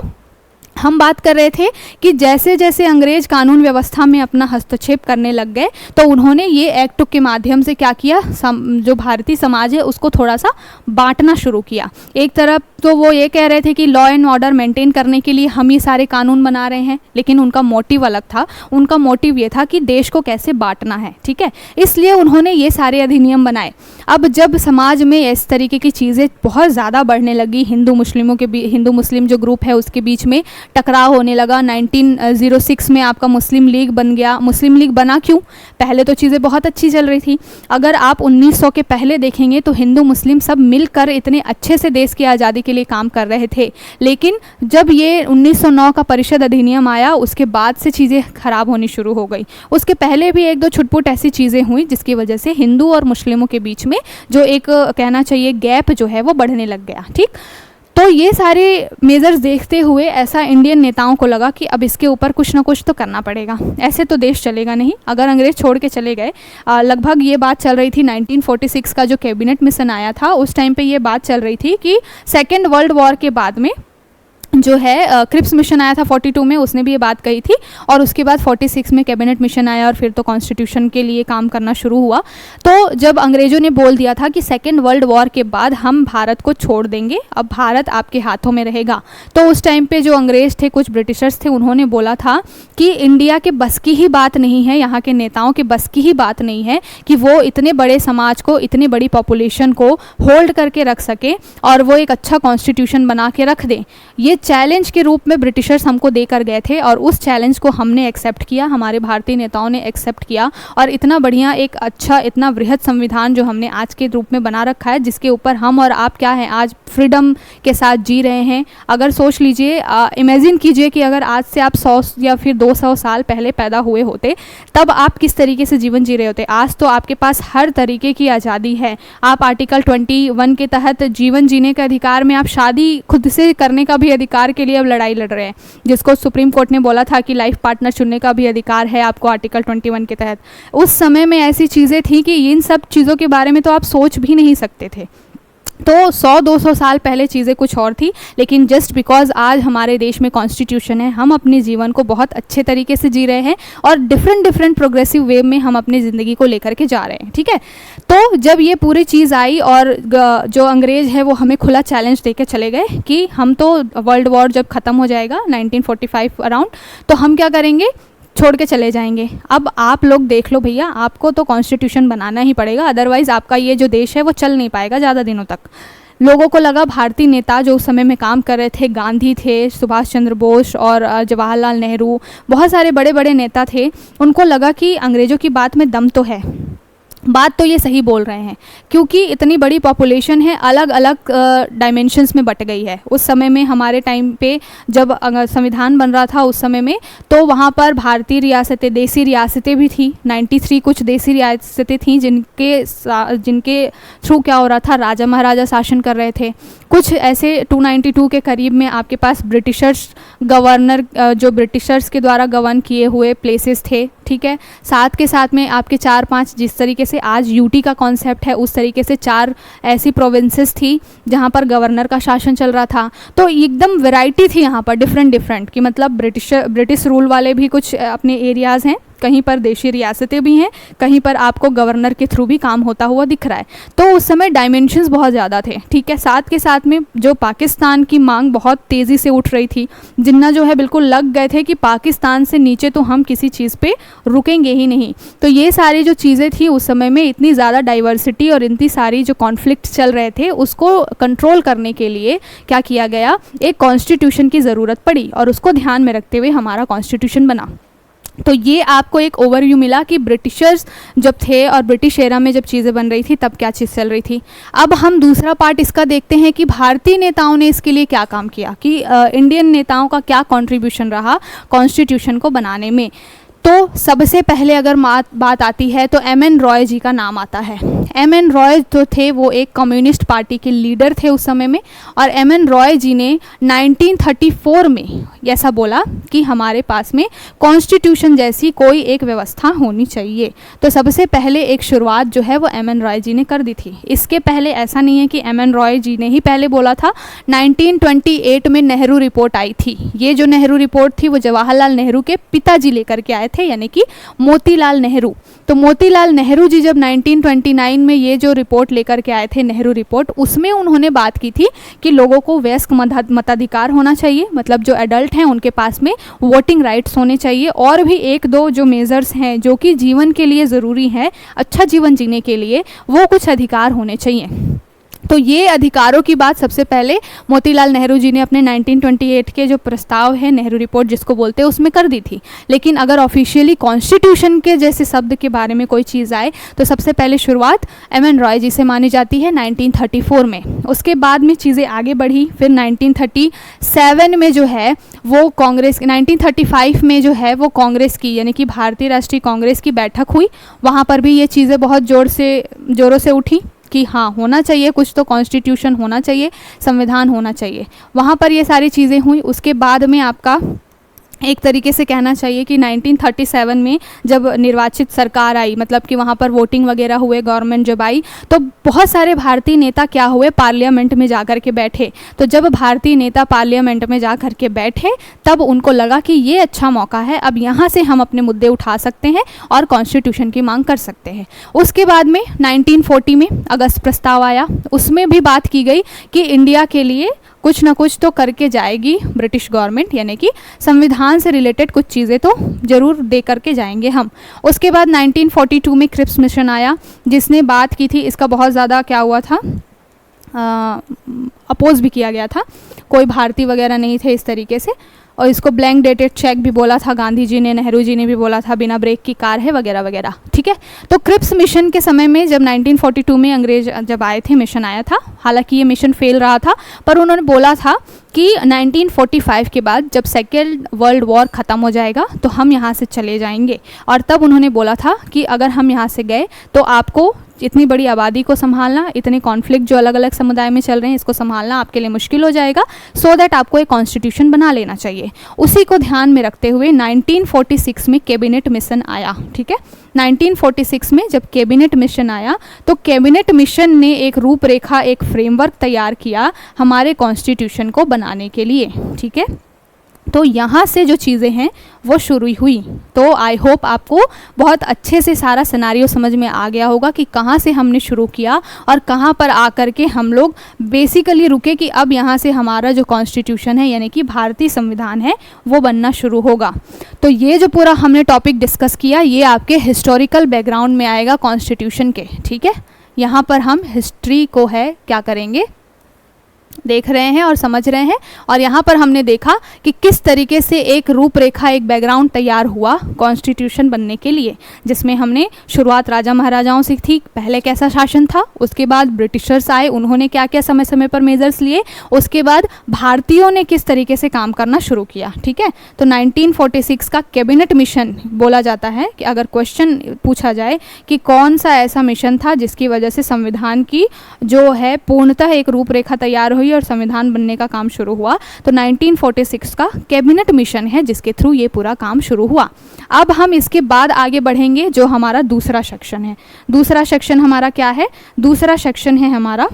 हम बात कर रहे थे कि जैसे जैसे अंग्रेज कानून व्यवस्था में अपना हस्तक्षेप करने लग गए तो उन्होंने ये एक्ट के माध्यम से क्या किया, जो भारतीय समाज है उसको थोड़ा सा बांटना शुरू किया। एक तरफ तो वो ये कह रहे थे कि लॉ एंड ऑर्डर मेंटेन करने के लिए हम ये सारे कानून बना रहे हैं, लेकिन उनका मोटिव अलग था। उनका मोटिव ये था कि देश को कैसे बांटना है। ठीक है, इसलिए उन्होंने ये सारे अधिनियम बनाए। अब जब समाज में इस तरीके की चीज़ें बहुत ज़्यादा बढ़ने लगी, हिंदू मुस्लिम जो ग्रुप है उसके बीच में टकराव होने लगा। 1906 में आपका मुस्लिम लीग बन गया। मुस्लिम लीग बना क्यों? पहले तो चीज़ें बहुत अच्छी चल रही थी। अगर आप 1900 के पहले देखेंगे तो हिंदू मुस्लिम सब मिलकर इतने अच्छे से देश की आज़ादी के लिए काम कर रहे थे, लेकिन जब ये 1909 का परिषद अधिनियम आया उसके बाद से चीज़ें खराब होनी शुरू हो गई। उसके पहले भी एक दो छुटपुट ऐसी चीज़ें हुई जिसकी वजह से हिंदू और मुस्लिमों के बीच में जो एक कहना चाहिए गैप जो है वो बढ़ने लग गया। ठीक, तो ये सारे मेजर्स देखते हुए ऐसा इंडियन नेताओं को लगा कि अब इसके ऊपर कुछ ना कुछ तो करना पड़ेगा, ऐसे तो देश चलेगा नहीं अगर अंग्रेज छोड़ के चले गए। लगभग ये बात चल रही थी 1946 का जो कैबिनेट मिशन आया था उस टाइम पे ये बात चल रही थी कि सेकेंड वर्ल्ड वॉर के बाद में जो है क्रिप्स मिशन आया था 42 में, उसने भी ये बात कही थी, और उसके बाद 46 में कैबिनेट मिशन आया और फिर तो कॉन्स्टिट्यूशन के लिए काम करना शुरू हुआ। तो जब अंग्रेज़ों ने बोल दिया था कि सेकेंड वर्ल्ड वॉर के बाद हम भारत को छोड़ देंगे, अब भारत आपके हाथों में रहेगा, तो उस टाइम पे जो अंग्रेज़ थे, कुछ ब्रिटिशर्स थे, उन्होंने बोला था कि इंडिया के बस की ही बात नहीं है, यहाँ के नेताओं के बस की ही बात नहीं है कि वो इतने बड़े समाज को, इतनी बड़ी पॉपुलेशन को होल्ड करके रख सके और वो एक अच्छा कॉन्स्टिट्यूशन बना के रख दें। ये चैलेंज के रूप में ब्रिटिशर्स हमको देकर गए थे और उस चैलेंज को हमने एक्सेप्ट किया, हमारे भारतीय नेताओं ने एक्सेप्ट किया, और इतना बढ़िया एक अच्छा इतना वृहद संविधान जो हमने आज के रूप में बना रखा है, जिसके ऊपर हम और आप क्या हैं आज फ्रीडम के साथ जी रहे हैं। अगर सोच लीजिए, इमेजिन कीजिए कि अगर आज से आप 100 या फिर 200 साल पहले पैदा हुए होते तब आप किस तरीके से जीवन जी रहे होते। आज तो आपके पास हर तरीके की आज़ादी है। आप आर्टिकल 21 के तहत जीवन जीने के अधिकार में आप शादी खुद से करने का भी अधिकार के लिए अब लड़ाई लड़ रहे हैं, जिसको सुप्रीम कोर्ट ने बोला था कि लाइफ पार्टनर चुनने का भी अधिकार है आपको आर्टिकल 21 के तहत। उस समय में ऐसी चीज़ें थी कि इन सब चीज़ों के बारे में तो आप सोच भी नहीं सकते थे। तो 100-200 साल पहले चीज़ें कुछ और थी, लेकिन जस्ट बिकॉज आज हमारे देश में कॉन्स्टिट्यूशन है, हम अपने जीवन को बहुत अच्छे तरीके से जी रहे हैं और डिफरेंट प्रोग्रेसिव वे में हम अपनी ज़िंदगी को लेकर के जा रहे हैं। ठीक है, तो जब ये पूरी चीज़ आई और जो अंग्रेज़ है वो हमें खुला चैलेंज देके चले गए कि हम तो वर्ल्ड वॉर जब ख़त्म हो जाएगा 1945 अराउंड, तो हम क्या करेंगे, छोड़ के चले जाएंगे। अब आप लोग देख लो भैया, आपको तो कॉन्स्टिट्यूशन बनाना ही पड़ेगा, अदरवाइज़ आपका ये जो देश है वो चल नहीं पाएगा ज़्यादा दिनों तक। लोगों को लगा, भारतीय नेता जो उस समय में काम कर रहे थे, गांधी थे, सुभाष चंद्र बोस और जवाहरलाल नेहरू, बहुत सारे बड़े बड़े नेता थे, उनको लगा कि अंग्रेज़ों की बात में दम तो है, बात तो ये सही बोल रहे हैं, क्योंकि इतनी बड़ी पॉपुलेशन है, अलग अलग डायमेंशंस में बट गई है। उस समय में हमारे टाइम पे जब संविधान बन रहा था उस समय में, तो वहाँ पर भारतीय रियासतें, देसी रियासतें भी थी, 93 कुछ देसी रियासतें थीं जिनके थ्रू क्या हो रहा था, राजा महाराजा शासन कर रहे थे। कुछ ऐसे 292 के करीब में आपके पास ब्रिटिशर्स गवर्नर, जो ब्रिटिशर्स के द्वारा गवर्न किए हुए प्लेसेस थे। ठीक है, साथ के साथ में आपके 4-5, जिस तरीके से आज यूटी का कॉन्सेप्ट है उस तरीके से 4 ऐसी प्रोविंसेस थी जहाँ पर गवर्नर का शासन चल रहा था। तो एकदम वैरायटी थी यहाँ पर, डिफरेंट कि मतलब ब्रिटिश रूल वाले भी कुछ अपने एरियाज़ हैं, कहीं पर देशी रियासतें भी हैं, कहीं पर आपको गवर्नर के थ्रू भी काम होता हुआ दिख रहा है। तो उस समय डायमेंशंस बहुत ज़्यादा थे, ठीक है। साथ के साथ में जो पाकिस्तान की मांग बहुत तेज़ी से उठ रही थी, जिन्ना जो है बिल्कुल लग गए थे कि पाकिस्तान से नीचे तो हम किसी चीज़ पे रुकेंगे ही नहीं। तो ये सारी जो चीज़ें थी उस समय में, इतनी ज़्यादा डाइवर्सिटी और इतनी सारी जो कॉन्फ्लिक्ट चल रहे थे, उसको कंट्रोल करने के लिए क्या किया गया, एक कॉन्स्टिट्यूशन की ज़रूरत पड़ी और उसको ध्यान में रखते हुए हमारा कॉन्स्टिट्यूशन बना। तो ये आपको एक ओवरव्यू मिला कि ब्रिटिशर्स जब थे और ब्रिटिश एरा में जब चीज़ें बन रही थी तब क्या चीज़ चल रही थी। अब हम दूसरा पार्ट इसका देखते हैं कि भारतीय नेताओं ने इसके लिए क्या काम किया, कि इंडियन नेताओं का क्या कंट्रीब्यूशन रहा कॉन्स्टिट्यूशन को बनाने में। तो सबसे पहले अगर बात आती है तो एम.एन. रॉय जी का नाम आता है। एम.एन. रॉय जो थे वो एक कम्युनिस्ट पार्टी के लीडर थे उस समय में, और एम.एन. रॉय जी ने 1934 में ऐसा बोला कि हमारे पास में कॉन्स्टिट्यूशन जैसी कोई एक व्यवस्था होनी चाहिए। तो सबसे पहले एक शुरुआत जो है वो एम.एन. रॉय जी ने कर दी थी। इसके पहले ऐसा नहीं है कि एम.एन. रॉय जी ने ही पहले बोला था। 1928 में नेहरू रिपोर्ट आई थी। ये जो नेहरू रिपोर्ट थी वो जवाहरलाल नेहरू के पिताजी लेकर के आए थे, यानी कि मोतीलाल नेहरू। तो मोतीलाल नेहरू जी जब 1929 में ये जो रिपोर्ट लेकर के आए थे, नेहरू रिपोर्ट, उसमें उन्होंने बात की थी कि लोगों को वयस्क मताधिकार होना चाहिए, मतलब जो एडल्ट हैं उनके पास में वोटिंग राइट्स होने चाहिए, और भी एक दो जो मेजर्स हैं जो कि जीवन के लिए ज़रूरी है, अच्छा जीवन जीने के लिए, वो कुछ अधिकार होने चाहिए। तो ये अधिकारों की बात सबसे पहले मोतीलाल नेहरू जी ने अपने 1928 के जो प्रस्ताव है, नेहरू रिपोर्ट जिसको बोलते हैं, उसमें कर दी थी। लेकिन अगर ऑफिशियली कॉन्स्टिट्यूशन के जैसे शब्द के बारे में कोई चीज़ आए तो सबसे पहले शुरुआत एम.एन. रॉय जी से मानी जाती है 1934 में। उसके बाद में चीज़ें आगे बढ़ी, फिर 1937 में जो है वो कांग्रेस, 1935 में जो है वो कांग्रेस की, यानी कि भारतीय राष्ट्रीय कांग्रेस की बैठक हुई। वहाँ पर भी ये चीज़ें बहुत ज़ोरों से उठी कि हाँ होना चाहिए कुछ, तो कॉन्स्टिट्यूशन होना चाहिए, संविधान होना चाहिए। वहाँ पर ये सारी चीज़ें हुई। उसके बाद में आपका एक तरीके से कहना चाहिए कि 1937 में जब निर्वाचित सरकार आई, मतलब कि वहाँ पर वोटिंग वगैरह हुए, गवर्नमेंट जब आई, तो बहुत सारे भारतीय नेता क्या हुए, पार्लियामेंट में जा कर के बैठे। तो जब भारतीय नेता पार्लियामेंट में जा कर के बैठे तब उनको लगा कि ये अच्छा मौका है, अब यहाँ से हम अपने मुद्दे उठा सकते हैं और कॉन्स्टिट्यूशन की मांग कर सकते हैं। उसके बाद में 1940 में अगस्त प्रस्ताव आया। उसमें भी बात की गई कि इंडिया के लिए कुछ ना कुछ तो करके जाएगी ब्रिटिश गवर्नमेंट, यानी कि संविधान से रिलेटेड कुछ चीज़ें तो ज़रूर दे करके जाएंगे हम। उसके बाद 1942 में क्रिप्स मिशन आया, जिसने बात की थी, इसका बहुत ज़्यादा क्या हुआ था, अपोज भी किया गया था, कोई भारतीय वगैरह नहीं थे इस तरीके से, और इसको ब्लैंक डेटेड चेक भी बोला था गांधी जी ने, नेहरू जी ने भी बोला था, बिना ब्रेक की कार है वगैरह वगैरह, ठीक है। तो क्रिप्स मिशन के समय में जब 1942 में अंग्रेज जब आए थे, मिशन आया था, हालांकि ये मिशन फेल रहा था, पर उन्होंने बोला था कि 1945 के बाद जब सेकेंड वर्ल्ड वॉर ख़त्म हो जाएगा तो हम यहाँ से चले जाएंगे। और तब उन्होंने बोला था कि अगर हम यहाँ से गए तो आपको इतनी बड़ी आबादी को संभालना, इतने कॉन्फ्लिक्ट जो अलग अलग समुदाय में चल रहे हैं, इसको संभालना आपके लिए मुश्किल हो जाएगा, सो दैट आपको एक कॉन्स्टिट्यूशन बना लेना चाहिए। उसी को ध्यान में रखते हुए 1946 में कैबिनेट मिशन आया, ठीक है। 1946 में जब कैबिनेट मिशन आया तो कैबिनेट मिशन ने एक रूपरेखा, एक फ्रेमवर्क तैयार किया हमारे कॉन्स्टिट्यूशन को बनाने के लिए, ठीक है। तो यहाँ से जो चीज़ें हैं वो शुरू हुई। तो आई होप आपको बहुत अच्छे से सारा सिनारियो समझ में आ गया होगा कि कहाँ से हमने शुरू किया और कहाँ पर आकर के हम लोग बेसिकली रुके कि अब यहाँ से हमारा जो कॉन्स्टिट्यूशन है, यानी कि भारतीय संविधान है, वो बनना शुरू होगा। तो ये जो पूरा हमने टॉपिक डिस्कस किया, ये आपके हिस्टोरिकल बैकग्राउंड में आएगा कॉन्स्टिट्यूशन के, ठीक है। यहाँ पर हम हिस्ट्री को है क्या करेंगे, देख रहे हैं और समझ रहे हैं। और यहाँ पर हमने देखा कि किस तरीके से एक रूपरेखा, एक बैकग्राउंड तैयार हुआ कॉन्स्टिट्यूशन बनने के लिए, जिसमें हमने शुरुआत राजा महाराजाओं से थी, पहले कैसा शासन था, उसके बाद ब्रिटिशर्स आए, उन्होंने क्या क्या समय समय पर मेजर्स लिए, उसके बाद भारतीयों ने किस तरीके से काम करना शुरू किया, ठीक है। तो 1946 का कैबिनेट मिशन बोला जाता है कि अगर क्वेश्चन पूछा जाए कि कौन सा ऐसा मिशन था जिसकी वजह से संविधान की जो है पूर्णतः एक रूपरेखा तैयार हुई और संविधान बनने का काम शुरू हुआ, तो 1946 का कैबिनेट मिशन है जिसके थ्रू ये पूरा काम शुरू हुआ। अब हम इसके बाद आगे बढ़ेंगे, जो हमारा दूसरा सेक्शन है। दूसरा सेक्शन हमारा क्या है, दूसरा सेक्शन है हमारा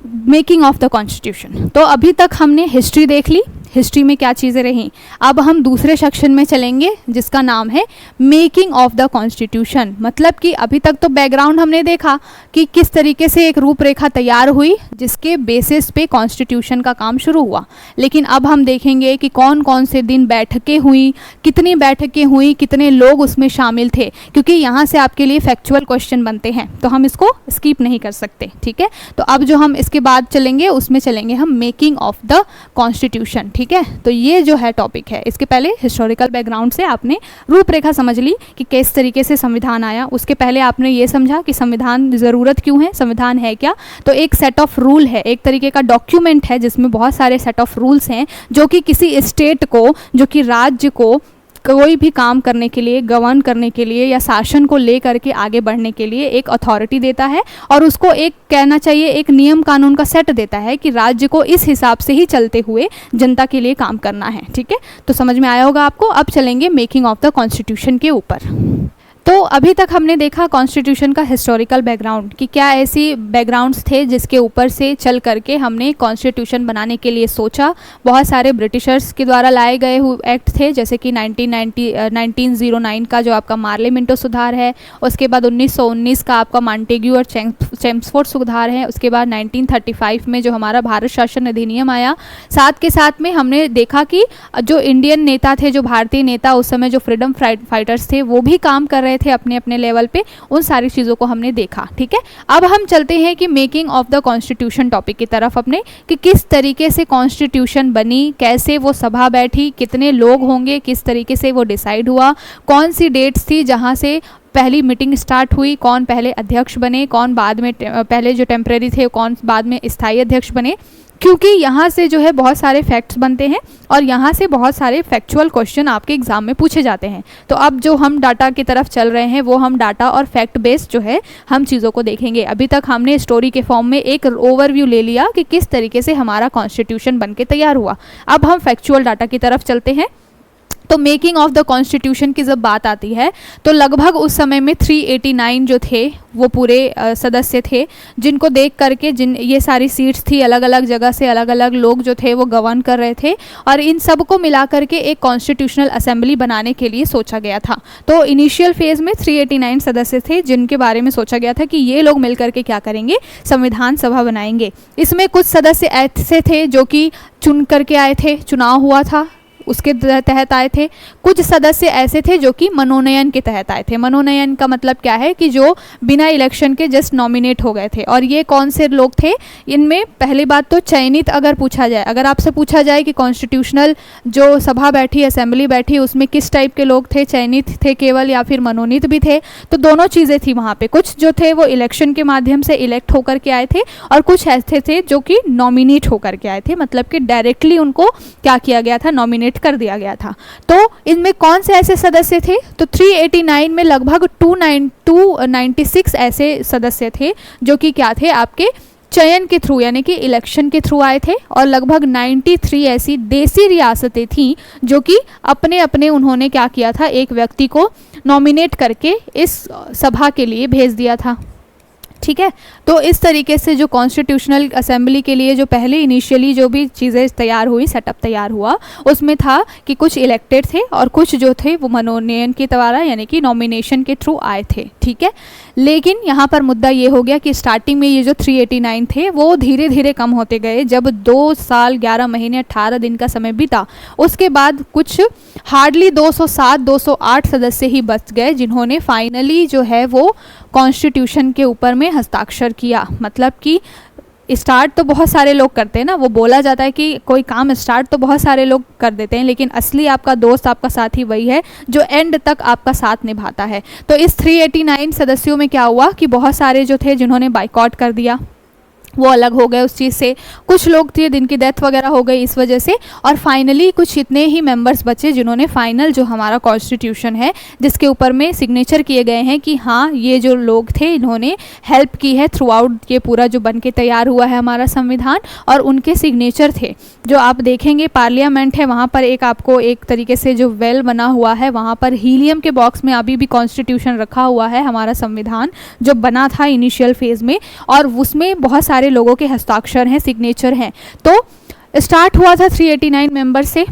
मेकिंग ऑफ द कॉन्स्टिट्यूशन। तो अभी तक हमने हिस्ट्री देख ली। हिस्ट्री में क्या चीज़ें रहीं। अब हम दूसरे सेक्शन में चलेंगे जिसका नाम है मेकिंग ऑफ द कॉन्स्टिट्यूशन। मतलब कि अभी तक तो बैकग्राउंड हमने देखा कि किस तरीके से एक रूपरेखा तैयार हुई जिसके बेसिस पे कॉन्स्टिट्यूशन का काम शुरू हुआ। लेकिन अब हम देखेंगे कि कौन कौन से दिन बैठकें हुई, कितनी बैठकें हुई, कितने लोग उसमें शामिल थे, क्योंकि यहाँ से आपके लिए फैक्चुअल क्वेश्चन बनते हैं तो हम इसको स्किप नहीं कर सकते। ठीक है, तो अब जो हम इसके बाद चलेंगे उसमें चलेंगे हम मेकिंग ऑफ द कॉन्स्टिट्यूशन। ठीक है, तो ये जो है टॉपिक है, इसके पहले हिस्टोरिकल बैकग्राउंड से आपने रूपरेखा समझ ली कि किस तरीके से संविधान आया। उसके पहले आपने ये समझा कि संविधान ज़रूरत क्यों है, संविधान है क्या। तो एक सेट ऑफ रूल है, एक तरीके का डॉक्यूमेंट है जिसमें बहुत सारे सेट ऑफ रूल्स हैं जो कि किसी स्टेट को, जो कि राज्य को कोई भी काम करने के लिए, गवर्न करने के लिए या शासन को ले करके आगे बढ़ने के लिए एक अथॉरिटी देता है और उसको एक कहना चाहिए एक नियम कानून का सेट देता है कि राज्य को इस हिसाब से ही चलते हुए जनता के लिए काम करना है। ठीक है, तो समझ में आया होगा आपको। अब चलेंगे मेकिंग ऑफ द कॉन्स्टिट्यूशन के ऊपर। तो अभी तक हमने देखा कॉन्स्टिट्यूशन का हिस्टोरिकल बैकग्राउंड कि क्या ऐसी बैकग्राउंड्स थे जिसके ऊपर से चल करके हमने कॉन्स्टिट्यूशन बनाने के लिए सोचा। बहुत सारे ब्रिटिशर्स के द्वारा लाए गए हुए एक्ट थे, जैसे कि 1909 का जो आपका मार्ले मिंटो सुधार है, उसके बाद 1919 का आपका मॉन्टेग्यू और चेम्सफोर्ड सुधार है, उसके बाद 1935 में जो हमारा भारत शासन अधिनियम आया। साथ के साथ में हमने देखा कि जो इंडियन नेता थे, जो भारतीय नेता उस समय जो फ्रीडम फाइटर्स थे, वो भी काम कर रहे थे अपने अपने लेवल पे। उन सारी चीज़ों को हमने देखा। ठीक है, अब हम चलते हैं कि making of the constitution topic की तरफ अपने, कि किस तरीके से कॉन्स्टिट्यूशन बनी, कैसे वो सभा बैठी, कितने लोग होंगे, किस तरीके से वो डिसाइड हुआ, कौन सी डेट्स थी जहाँ से पहली मीटिंग स्टार्ट हुई, कौन पहले अध्यक्ष बने, कौन बाद में पहले जो टेम्परेरी थे कौन बाद में स्थायी अध्यक्ष बने। क्योंकि यहाँ से जो है बहुत सारे फैक्ट्स बनते हैं और यहाँ से बहुत सारे फैक्चुअल क्वेश्चन आपके एग्जाम में पूछे जाते हैं। तो अब जो हम डाटा की तरफ चल रहे हैं वो हम डाटा और फैक्ट बेस्ड जो है हम चीज़ों को देखेंगे। अभी तक हमने स्टोरी के फॉर्म में एक ओवरव्यू ले लिया कि किस तरीके से हमारा कॉन्स्टिट्यूशन बन के तैयार हुआ। अब हम फैक्चुअल डाटा की तरफ चलते हैं। तो मेकिंग ऑफ द कॉन्स्टिट्यूशन की जब बात आती है तो लगभग उस समय में 389 जो थे वो पूरे सदस्य थे, जिनको देख करके जिन ये सारी सीट्स थी, अलग अलग जगह से अलग अलग लोग जो थे वो गवर्न कर रहे थे और इन सब को मिला करके एक कॉन्स्टिट्यूशनल असेंबली बनाने के लिए सोचा गया था। तो इनिशियल फेज में 389 सदस्य थे जिनके बारे में सोचा गया था कि ये लोग मिल करके क्या करेंगे, संविधान सभा बनाएंगे। इसमें कुछ सदस्य ऐसे थे जो कि चुन करके आए थे, चुनाव हुआ था उसके तहत आए थे। कुछ सदस्य ऐसे थे जो कि मनोनयन के तहत आए थे। मनोनयन का मतलब क्या है कि जो बिना इलेक्शन के जस्ट नॉमिनेट हो गए थे। और ये कौन से लोग थे, इनमें पहली बात तो चयनित अगर पूछा जाए, अगर आपसे पूछा जाए कि कॉन्स्टिट्यूशनल जो सभा बैठी, असेंबली बैठी, उसमें किस टाइप के लोग थे, चयनित थे केवल या फिर मनोनीत भी थे, तो दोनों चीज़ें थी वहाँ पे। कुछ जो थे वो इलेक्शन के माध्यम से इलेक्ट होकर के आए थे और कुछ ऐसे थे जो कि नॉमिनेट होकर के आए थे, मतलब कि डायरेक्टली उनको क्या किया गया था, नॉमिनेट कर दिया गया था। तो इनमें कौन से ऐसे सदस्य थे, तो 389 में लगभग 296 ऐसे सदस्य थे जो कि क्या थे, आपके चयन के थ्रू यानी कि इलेक्शन के थ्रू आए थे। और लगभग 93 ऐसी देसी रियासतें थीं जो कि अपने अपने उन्होंने क्या किया था, एक व्यक्ति को नॉमिनेट करके इस सभा के लिए भेज दिया था। ठीक है, तो इस तरीके से जो कॉन्स्टिट्यूशनल असेंबली के लिए जो पहले इनिशियली जो भी चीज़ें तैयार हुई, सेटअप तैयार हुआ, उसमें था कि कुछ इलेक्टेड थे और कुछ जो थे वो मनोनयन के द्वारा यानी कि नॉमिनेशन के थ्रू आए थे। ठीक है, लेकिन यहाँ पर मुद्दा ये हो गया कि स्टार्टिंग में ये जो 389 थे वो धीरे धीरे कम होते गए। जब 2 साल 11 महीने 18 दिन का समय बीता, उसके बाद कुछ हार्डली 207 208 सदस्य ही बच गए जिन्होंने फाइनली जो है वो कॉन्स्टिट्यूशन के ऊपर में हस्ताक्षर किया। मतलब कि स्टार्ट तो बहुत सारे लोग करते हैं ना, वो बोला जाता है कि कोई काम स्टार्ट तो बहुत सारे लोग कर देते हैं, लेकिन असली आपका दोस्त, आपका साथी वही है जो एंड तक आपका साथ निभाता है। तो इस 389 सदस्यों में क्या हुआ कि बहुत सारे जो थे जिन्होंने बाइकआउट कर दिया, वो अलग हो गए उस चीज़ से। कुछ लोग थे जिनकी डेथ वगैरह हो गई इस वजह से। और फाइनली कुछ इतने ही मेंबर्स बचे जिन्होंने फाइनल जो हमारा कॉन्स्टिट्यूशन है जिसके ऊपर में सिग्नेचर किए गए हैं कि हाँ ये जो लोग थे इन्होंने हेल्प की है थ्रू आउट ये पूरा जो बन के तैयार हुआ है हमारा संविधान, और उनके सिग्नेचर थे। जो आप देखेंगे पार्लियामेंट है वहाँ पर एक आपको एक तरीके से जो वेल बना हुआ है, वहाँ पर हीलियम के बॉक्स में अभी भी कॉन्स्टिट्यूशन रखा हुआ है, हमारा संविधान जो बना था इनिशियल फेज़ में, और उसमें बहुत सारे लोगों के हस्ताक्षर हैं, सिग्नेचर हैं। तो स्टार्ट हुआ था 389 मेंबर से,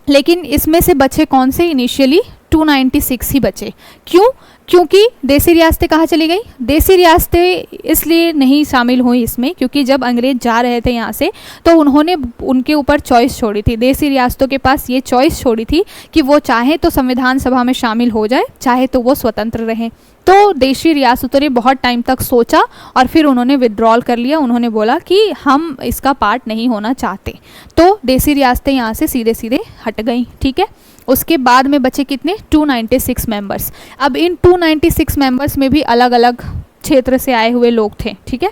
लेकिन इसमें से बचे कौन से? इनिशियली 296 ही बचे। क्यों? क्योंकि देसी रियासतें कहाँ चली गई? देसी रियासतें इसलिए नहीं शामिल हुई इसमें क्योंकि जब अंग्रेज जा रहे थे यहाँ से तो उन्होंने उनके ऊपर चॉइस छोड़ी थी, देसी रियासतों के पास ये चॉइस छोड़ी थी कि वो चाहे तो संविधान सभा में शामिल हो जाए, चाहे तो वो स्वतंत्र रहें। तो देशी रियासतों ने बहुत टाइम तक सोचा और फिर उन्होंने विड्रॉल कर लिया, उन्होंने बोला कि हम इसका पार्ट नहीं होना चाहते। तो देसी रियासतें यहाँ से सीधे सीधे हट गई, ठीक है। उसके बाद में बचे कितने? 296 मेंबर्स। अब इन 296 मेंबर्स में भी अलग अलग क्षेत्र से आए हुए लोग थे, ठीक है।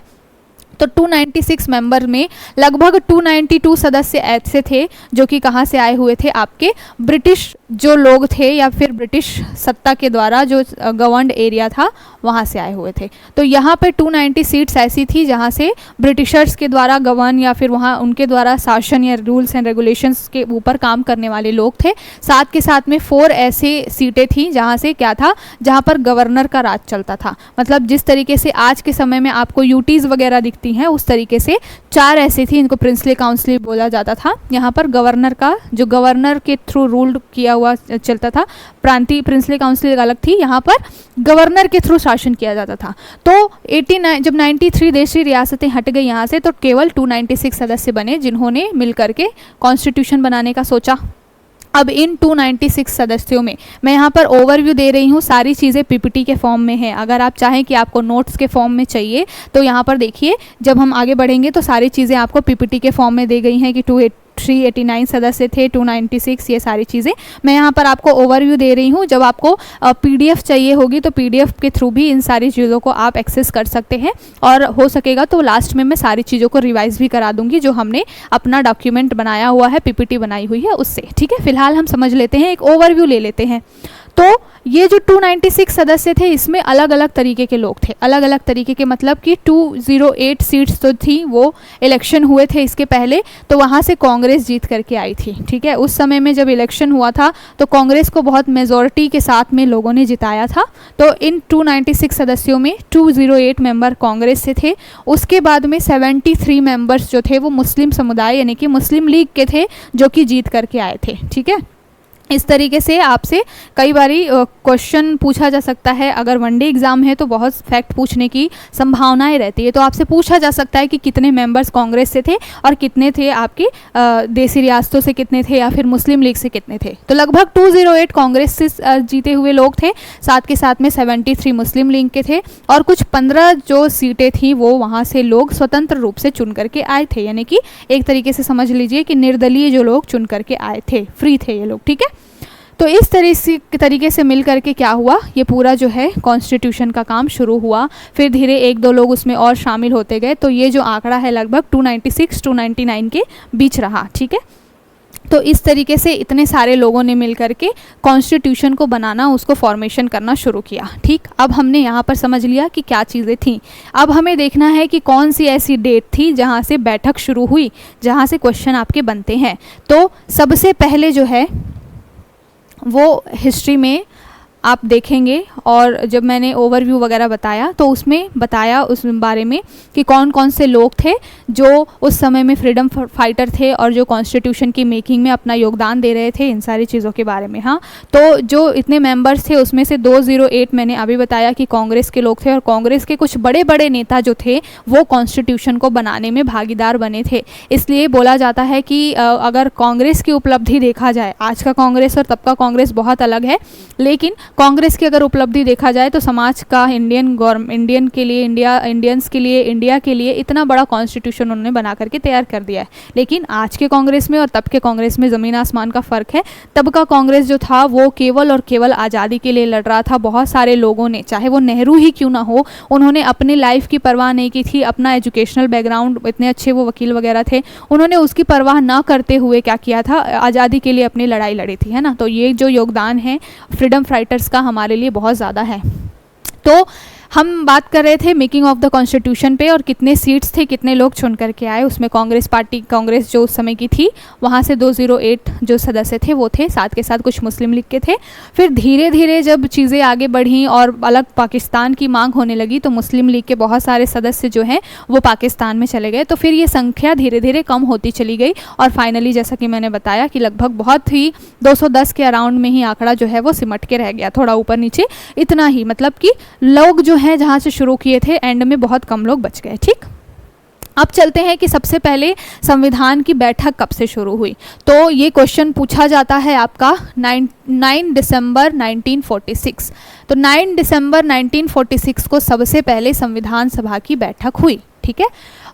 तो 296 मेंबर में लगभग 292 सदस्य ऐसे थे जो कि कहाँ से आए हुए थे? आपके ब्रिटिश जो लोग थे या फिर ब्रिटिश सत्ता के द्वारा जो गवर्नड एरिया था वहाँ से आए हुए थे। तो यहाँ पे 290 सीट्स ऐसी थी जहाँ से ब्रिटिशर्स के द्वारा गवर्न या फिर वहाँ उनके द्वारा शासन या रूल्स एंड रेगुलेशंस के ऊपर काम करने वाले लोग थे। साथ के साथ में 4 ऐसे सीटें थी जहाँ से क्या था? जहाँ पर गवर्नर का राज चलता था। मतलब जिस तरीके से आज के समय में आपको यूटीज़ वगैरह दिखती हैं उस तरीके से 4 ऐसी थी, इनको प्रिंसली काउंसिल बोला जाता था। यहाँ पर गवर्नर का जो गवर्नर के थ्रू रूल किया हुआ चलता था, प्रांतीय प्रिंसली काउंसिल अलग थी, यहाँ पर गवर्नर के थ्रू शासन किया जाता था। तो 89 जब 93 देशी रियासतें हट गई यहाँ से तो केवल 296 सदस्य बने जिन्होंने मिलकर के कॉन्स्टिट्यूशन बनाने का सोचा। अब इन 296 सदस्यों में मैं यहाँ पर ओवरव्यू दे रही हूँ, सारी चीज़ें पीपीटी के फॉर्म में हैं। अगर आप चाहें कि आपको नोट्स के फॉर्म में चाहिए तो यहाँ पर देखिए, जब हम आगे बढ़ेंगे तो सारी चीज़ें आपको पीपीटी के फॉर्म में दी गई हैं कि 389 सदस्य थे, 296, ये सारी चीज़ें मैं यहाँ पर आपको ओवरव्यू दे रही हूँ। जब आपको पीडीएफ चाहिए होगी तो पीडीएफ के थ्रू भी इन सारी चीज़ों को आप एक्सेस कर सकते हैं और हो सकेगा तो लास्ट में मैं सारी चीज़ों को रिवाइज भी करा दूंगी जो हमने अपना डॉक्यूमेंट बनाया हुआ है, पीपीटी बनाई हुई है उससे, ठीक है। फिलहाल हम समझ लेते हैं, एक ओवरव्यू ले लेते हैं। तो ये जो 296 सदस्य थे इसमें अलग अलग तरीके के लोग थे, अलग अलग तरीके के मतलब कि 208 सीट्स तो थी, वो इलेक्शन हुए थे इसके पहले, तो वहाँ से कांग्रेस जीत करके आई थी, ठीक है। उस समय में जब इलेक्शन हुआ था तो कांग्रेस को बहुत मेजॉरिटी के साथ में लोगों ने जिताया था। तो इन 296 सदस्यों में 208 मेंबर कांग्रेस से थे। उसके बाद में 73 मेंबर्स जो थे वो मुस्लिम समुदाय यानी कि मुस्लिम लीग के थे जो कि जीत करके आए थे, ठीक है। इस तरीके से आपसे कई बारी क्वेश्चन पूछा जा सकता है। अगर वनडे एग्ज़ाम है तो बहुत फैक्ट पूछने की संभावनाएं रहती है, तो आपसे पूछा जा सकता है कि कितने मेंबर्स कांग्रेस से थे और कितने थे आपके देसी रियासतों से कितने थे या फिर मुस्लिम लीग से कितने थे। तो लगभग 208 कांग्रेस से जीते हुए लोग थे, साथ के साथ में 73 मुस्लिम लीग के थे और कुछ 15 जो सीटें थी वो वहाँ से लोग स्वतंत्र रूप से चुन करके आए थे, यानी कि एक तरीके से समझ लीजिए कि निर्दलीय जो लोग चुन करके आए थे, फ्री थे ये लोग, ठीक है। तो इस तरीके से मिल करके क्या हुआ, ये पूरा जो है कॉन्स्टिट्यूशन का काम शुरू हुआ। फिर धीरे 1-2 लोग उसमें और शामिल होते गए, तो ये जो आंकड़ा है लगभग 296-299 के बीच रहा, ठीक है। तो इस तरीके से इतने सारे लोगों ने मिल करके कॉन्स्टिट्यूशन को बनाना, उसको फॉर्मेशन करना शुरू किया, ठीक। अब हमने यहाँ पर समझ लिया कि क्या चीज़ें थीं। अब हमें देखना है कि कौन सी ऐसी डेट थी जहाँ से बैठक शुरू हुई, जहाँ से क्वेश्चन आपके बनते हैं। तो सबसे पहले जो है वो हिस्ट्री में आप देखेंगे, और जब मैंने ओवरव्यू वगैरह बताया तो उसमें बताया उस बारे में कि कौन कौन से लोग थे जो उस समय में फ्रीडम फाइटर थे और जो कॉन्स्टिट्यूशन की मेकिंग में अपना योगदान दे रहे थे, इन सारी चीज़ों के बारे में। हाँ, तो जो इतने मेंबर्स थे उसमें से 208 मैंने अभी बताया कि कांग्रेस के लोग थे, और कांग्रेस के कुछ बड़े बड़े नेता जो थे वो कॉन्स्टिट्यूशन को बनाने में भागीदार बने थे। इसलिए बोला जाता है कि अगर कांग्रेस की उपलब्धि देखा जाए, आज का कांग्रेस और तब का कांग्रेस बहुत अलग है, लेकिन कांग्रेस की अगर उपलब्धि देखा जाए तो समाज का इंडियंस के लिए, इंडिया के लिए इतना बड़ा कॉन्स्टिट्यूशन उन्होंने बना करके तैयार कर दिया है। लेकिन आज के कांग्रेस में और तब के कांग्रेस में ज़मीन आसमान का फ़र्क है। तब का कांग्रेस जो था वो केवल और केवल आज़ादी के लिए लड़ रहा था। बहुत सारे लोगों ने, चाहे वो नेहरू ही क्यों ना हो, उन्होंने अपनी लाइफ की परवाह नहीं की थी। अपना एजुकेशनल बैकग्राउंड, इतने अच्छे वो वकील वगैरह थे, उन्होंने उसकी परवाह ना करते हुए क्या किया था, आज़ादी के लिए अपनी लड़ाई लड़ी थी, है ना। तो ये जो योगदान है फ्रीडम फाइटर्स का हमारे लिए बहुत ज़्यादा है। तो हम बात कर रहे थे मेकिंग ऑफ द कॉन्स्टिट्यूशन पे और कितने सीट्स थे, कितने लोग चुन करके आए। उसमें कांग्रेस जो उस समय की थी वहाँ से 208 जो सदस्य थे वो थे, साथ के साथ कुछ मुस्लिम लीग के थे। फिर धीरे धीरे जब चीज़ें आगे बढ़ी और अलग पाकिस्तान की मांग होने लगी तो मुस्लिम लीग के बहुत सारे सदस्य जो हैं वो पाकिस्तान में चले गए। तो फिर ये संख्या धीरे धीरे कम होती चली गई और फाइनली जैसा कि मैंने बताया कि लगभग बहुत ही 210 के अराउंड में ही आंकड़ा जो है वो सिमट के रह गया, थोड़ा ऊपर नीचे इतना ही, मतलब कि लोग जो हैं जहाँ से शुरू किए थे एंड में बहुत कम लोग बच गए। ठीक, अब चलते हैं कि सबसे पहले संविधान की बैठक कब से शुरू हुई। तो ये क्वेश्चन पूछा जाता है आपका 9 दिसंबर 1946। तो 9 दिसंबर 1946 को सबसे पहले संविधान सभा की बैठक हुई। ठीक है,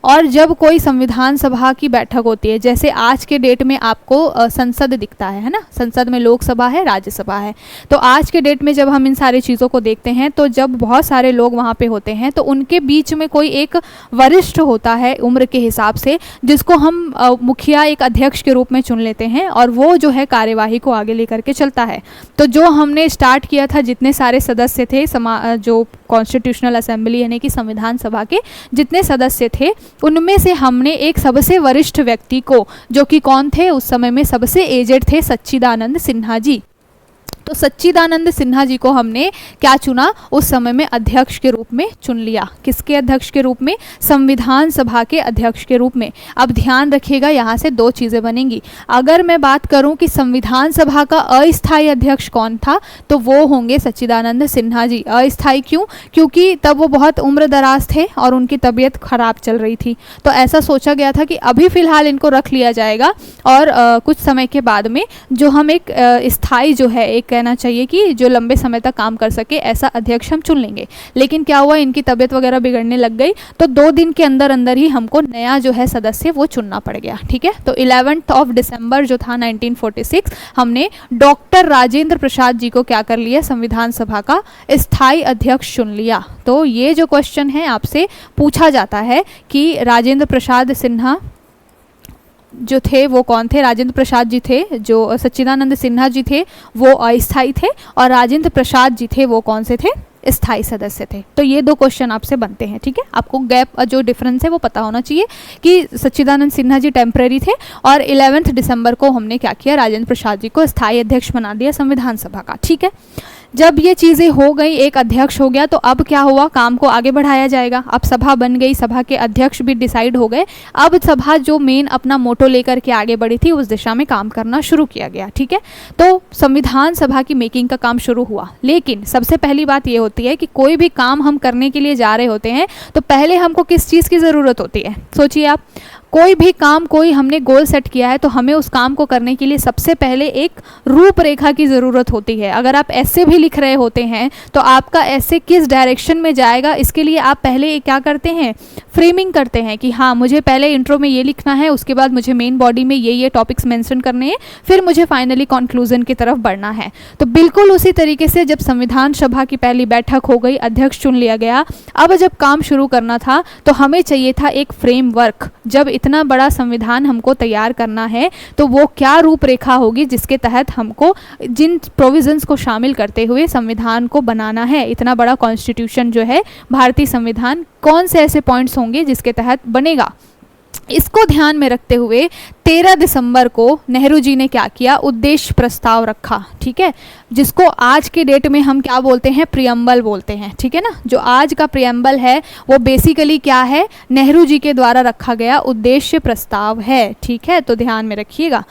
और जब कोई संविधान सभा की बैठक होती है, जैसे आज के डेट में आपको संसद दिखता है ना, संसद में लोकसभा है, राज्यसभा है। तो आज के डेट में जब हम इन सारी चीज़ों को देखते हैं तो जब बहुत सारे लोग वहाँ पे होते हैं तो उनके बीच में कोई एक वरिष्ठ होता है उम्र के हिसाब से, जिसको हम मुखिया एक अध्यक्ष के रूप में चुन लेते हैं और वो जो है कार्यवाही को आगे लेकर के चलता है। तो जो हमने स्टार्ट किया था, जितने सारे सदस्य थे जो कॉन्स्टिट्यूशनल असेंबली यानी कि संविधान सभा के जितने सदस्य थे, उनमें से हमने एक सबसे वरिष्ठ व्यक्ति को, जो कि कौन थे उस समय में सबसे एजेड थे, सच्चिदानंद सिन्हा जी। तो सच्चिदानंद सिन्हा जी को हमने क्या चुना, उस समय में अध्यक्ष के रूप में चुन लिया। किसके अध्यक्ष के रूप में? संविधान सभा के अध्यक्ष के रूप में। अब ध्यान रखिएगा, यहाँ से दो चीज़ें बनेंगी। अगर मैं बात करूँ कि संविधान सभा का अस्थायी अध्यक्ष कौन था, तो वो होंगे सच्चिदानंद सिन्हा जी। अस्थायी क्यों? क्योंकि तब वो बहुत उम्र दराज थे और उनकी तबीयत खराब चल रही थी। तो ऐसा सोचा गया था कि अभी फ़िलहाल इनको रख लिया जाएगा और कुछ समय के बाद में जो हम एक स्थायी जो है, एक कहना चाहिए कि जो लंबे समय तक काम कर सके, ऐसा अध्यक्ष हम चुन लेंगे। लेकिन क्या हुआ, इनकी तबीयत वगैरह बिगड़ने लग गई, तो 2 दिन के अंदर अंदर ही हमको नया जो है सदस्य वो चुनना पड़ गया। ठीक है, तो 11 दिसंबर जो था 1946, हमने डॉक्टर राजेंद्र प्रसाद जी को क्या कर लिया, संविधान सभा का स्थायी अध्यक्ष चुन लिया। तो ये जो क्वेश्चन है आपसे पूछा जाता है कि राजेंद्र प्रसाद सिन्हा जो थे वो कौन थे। राजेंद्र प्रसाद जी थे, जो सच्चिदानंद सिन्हा जी थे वो अस्थायी थे, और राजेंद्र प्रसाद जी थे वो कौन से थे, स्थायी सदस्य थे। तो ये 2 क्वेश्चन आपसे बनते हैं। ठीक है, आपको गैप जो डिफरेंस है वो पता होना चाहिए कि सच्चिदानंद सिन्हा जी टेम्परेरी थे और 11 दिसंबर को हमने क्या किया, राजेंद्र प्रसाद जी को स्थायी अध्यक्ष बना दिया संविधान सभा का। ठीक है, जब ये चीज़ें हो गई, एक अध्यक्ष हो गया, तो अब क्या हुआ, काम को आगे बढ़ाया जाएगा। अब सभा बन गई, सभा के अध्यक्ष भी डिसाइड हो गए। अब सभा जो मेन अपना मोटो लेकर के आगे बढ़ी थी उस दिशा में काम करना शुरू किया गया। ठीक है, तो संविधान सभा की मेकिंग का काम शुरू हुआ। लेकिन सबसे पहली बात ये होती है कि कोई भी काम हम करने के लिए जा रहे होते हैं तो पहले हमको किस चीज़ की ज़रूरत होती है, सोचिए आप। कोई भी काम, कोई हमने गोल सेट किया है तो हमें उस काम को करने के लिए सबसे पहले एक रूपरेखा की ज़रूरत होती है। अगर आप ऐसे भी लिख रहे होते हैं तो आपका ऐसे किस डायरेक्शन में जाएगा, इसके लिए आप पहले क्या करते हैं, फ्रेमिंग करते हैं कि हाँ मुझे पहले इंट्रो में ये लिखना है, उसके बाद मुझे मेन बॉडी में ये टॉपिक्स मेंशन करने हैं, फिर मुझे फाइनली कंक्लूजन की तरफ बढ़ना है। तो बिल्कुल उसी तरीके से जब संविधान सभा की पहली बैठक हो गई, अध्यक्ष चुन लिया गया, अब जब काम शुरू करना था तो हमें चाहिए था एक फ्रेमवर्क। जब इतना बड़ा संविधान हमको तैयार करना है तो वो क्या रूपरेखा होगी जिसके तहत हमको जिन प्रोविजंस को शामिल करते हुए संविधान को बनाना है। इतना बड़ा कॉन्स्टिट्यूशन जो है भारतीय संविधान, कौन से ऐसे पॉइंट्स होंगे जिसके तहत बनेगा। इसको ध्यान में रखते हुए 13 दिसंबर को नेहरू जी ने क्या किया, उद्देश्य प्रस्ताव रखा। ठीक है, जिसको आज के डेट में हम क्या बोलते हैं, प्रियम्बल बोलते हैं। ठीक है ना, जो आज का प्रियम्बल है वो बेसिकली क्या है, नेहरू जी के द्वारा रखा गया उद्देश्य प्रस्ताव है। ठीक है, तो ध्यान में रखिएगा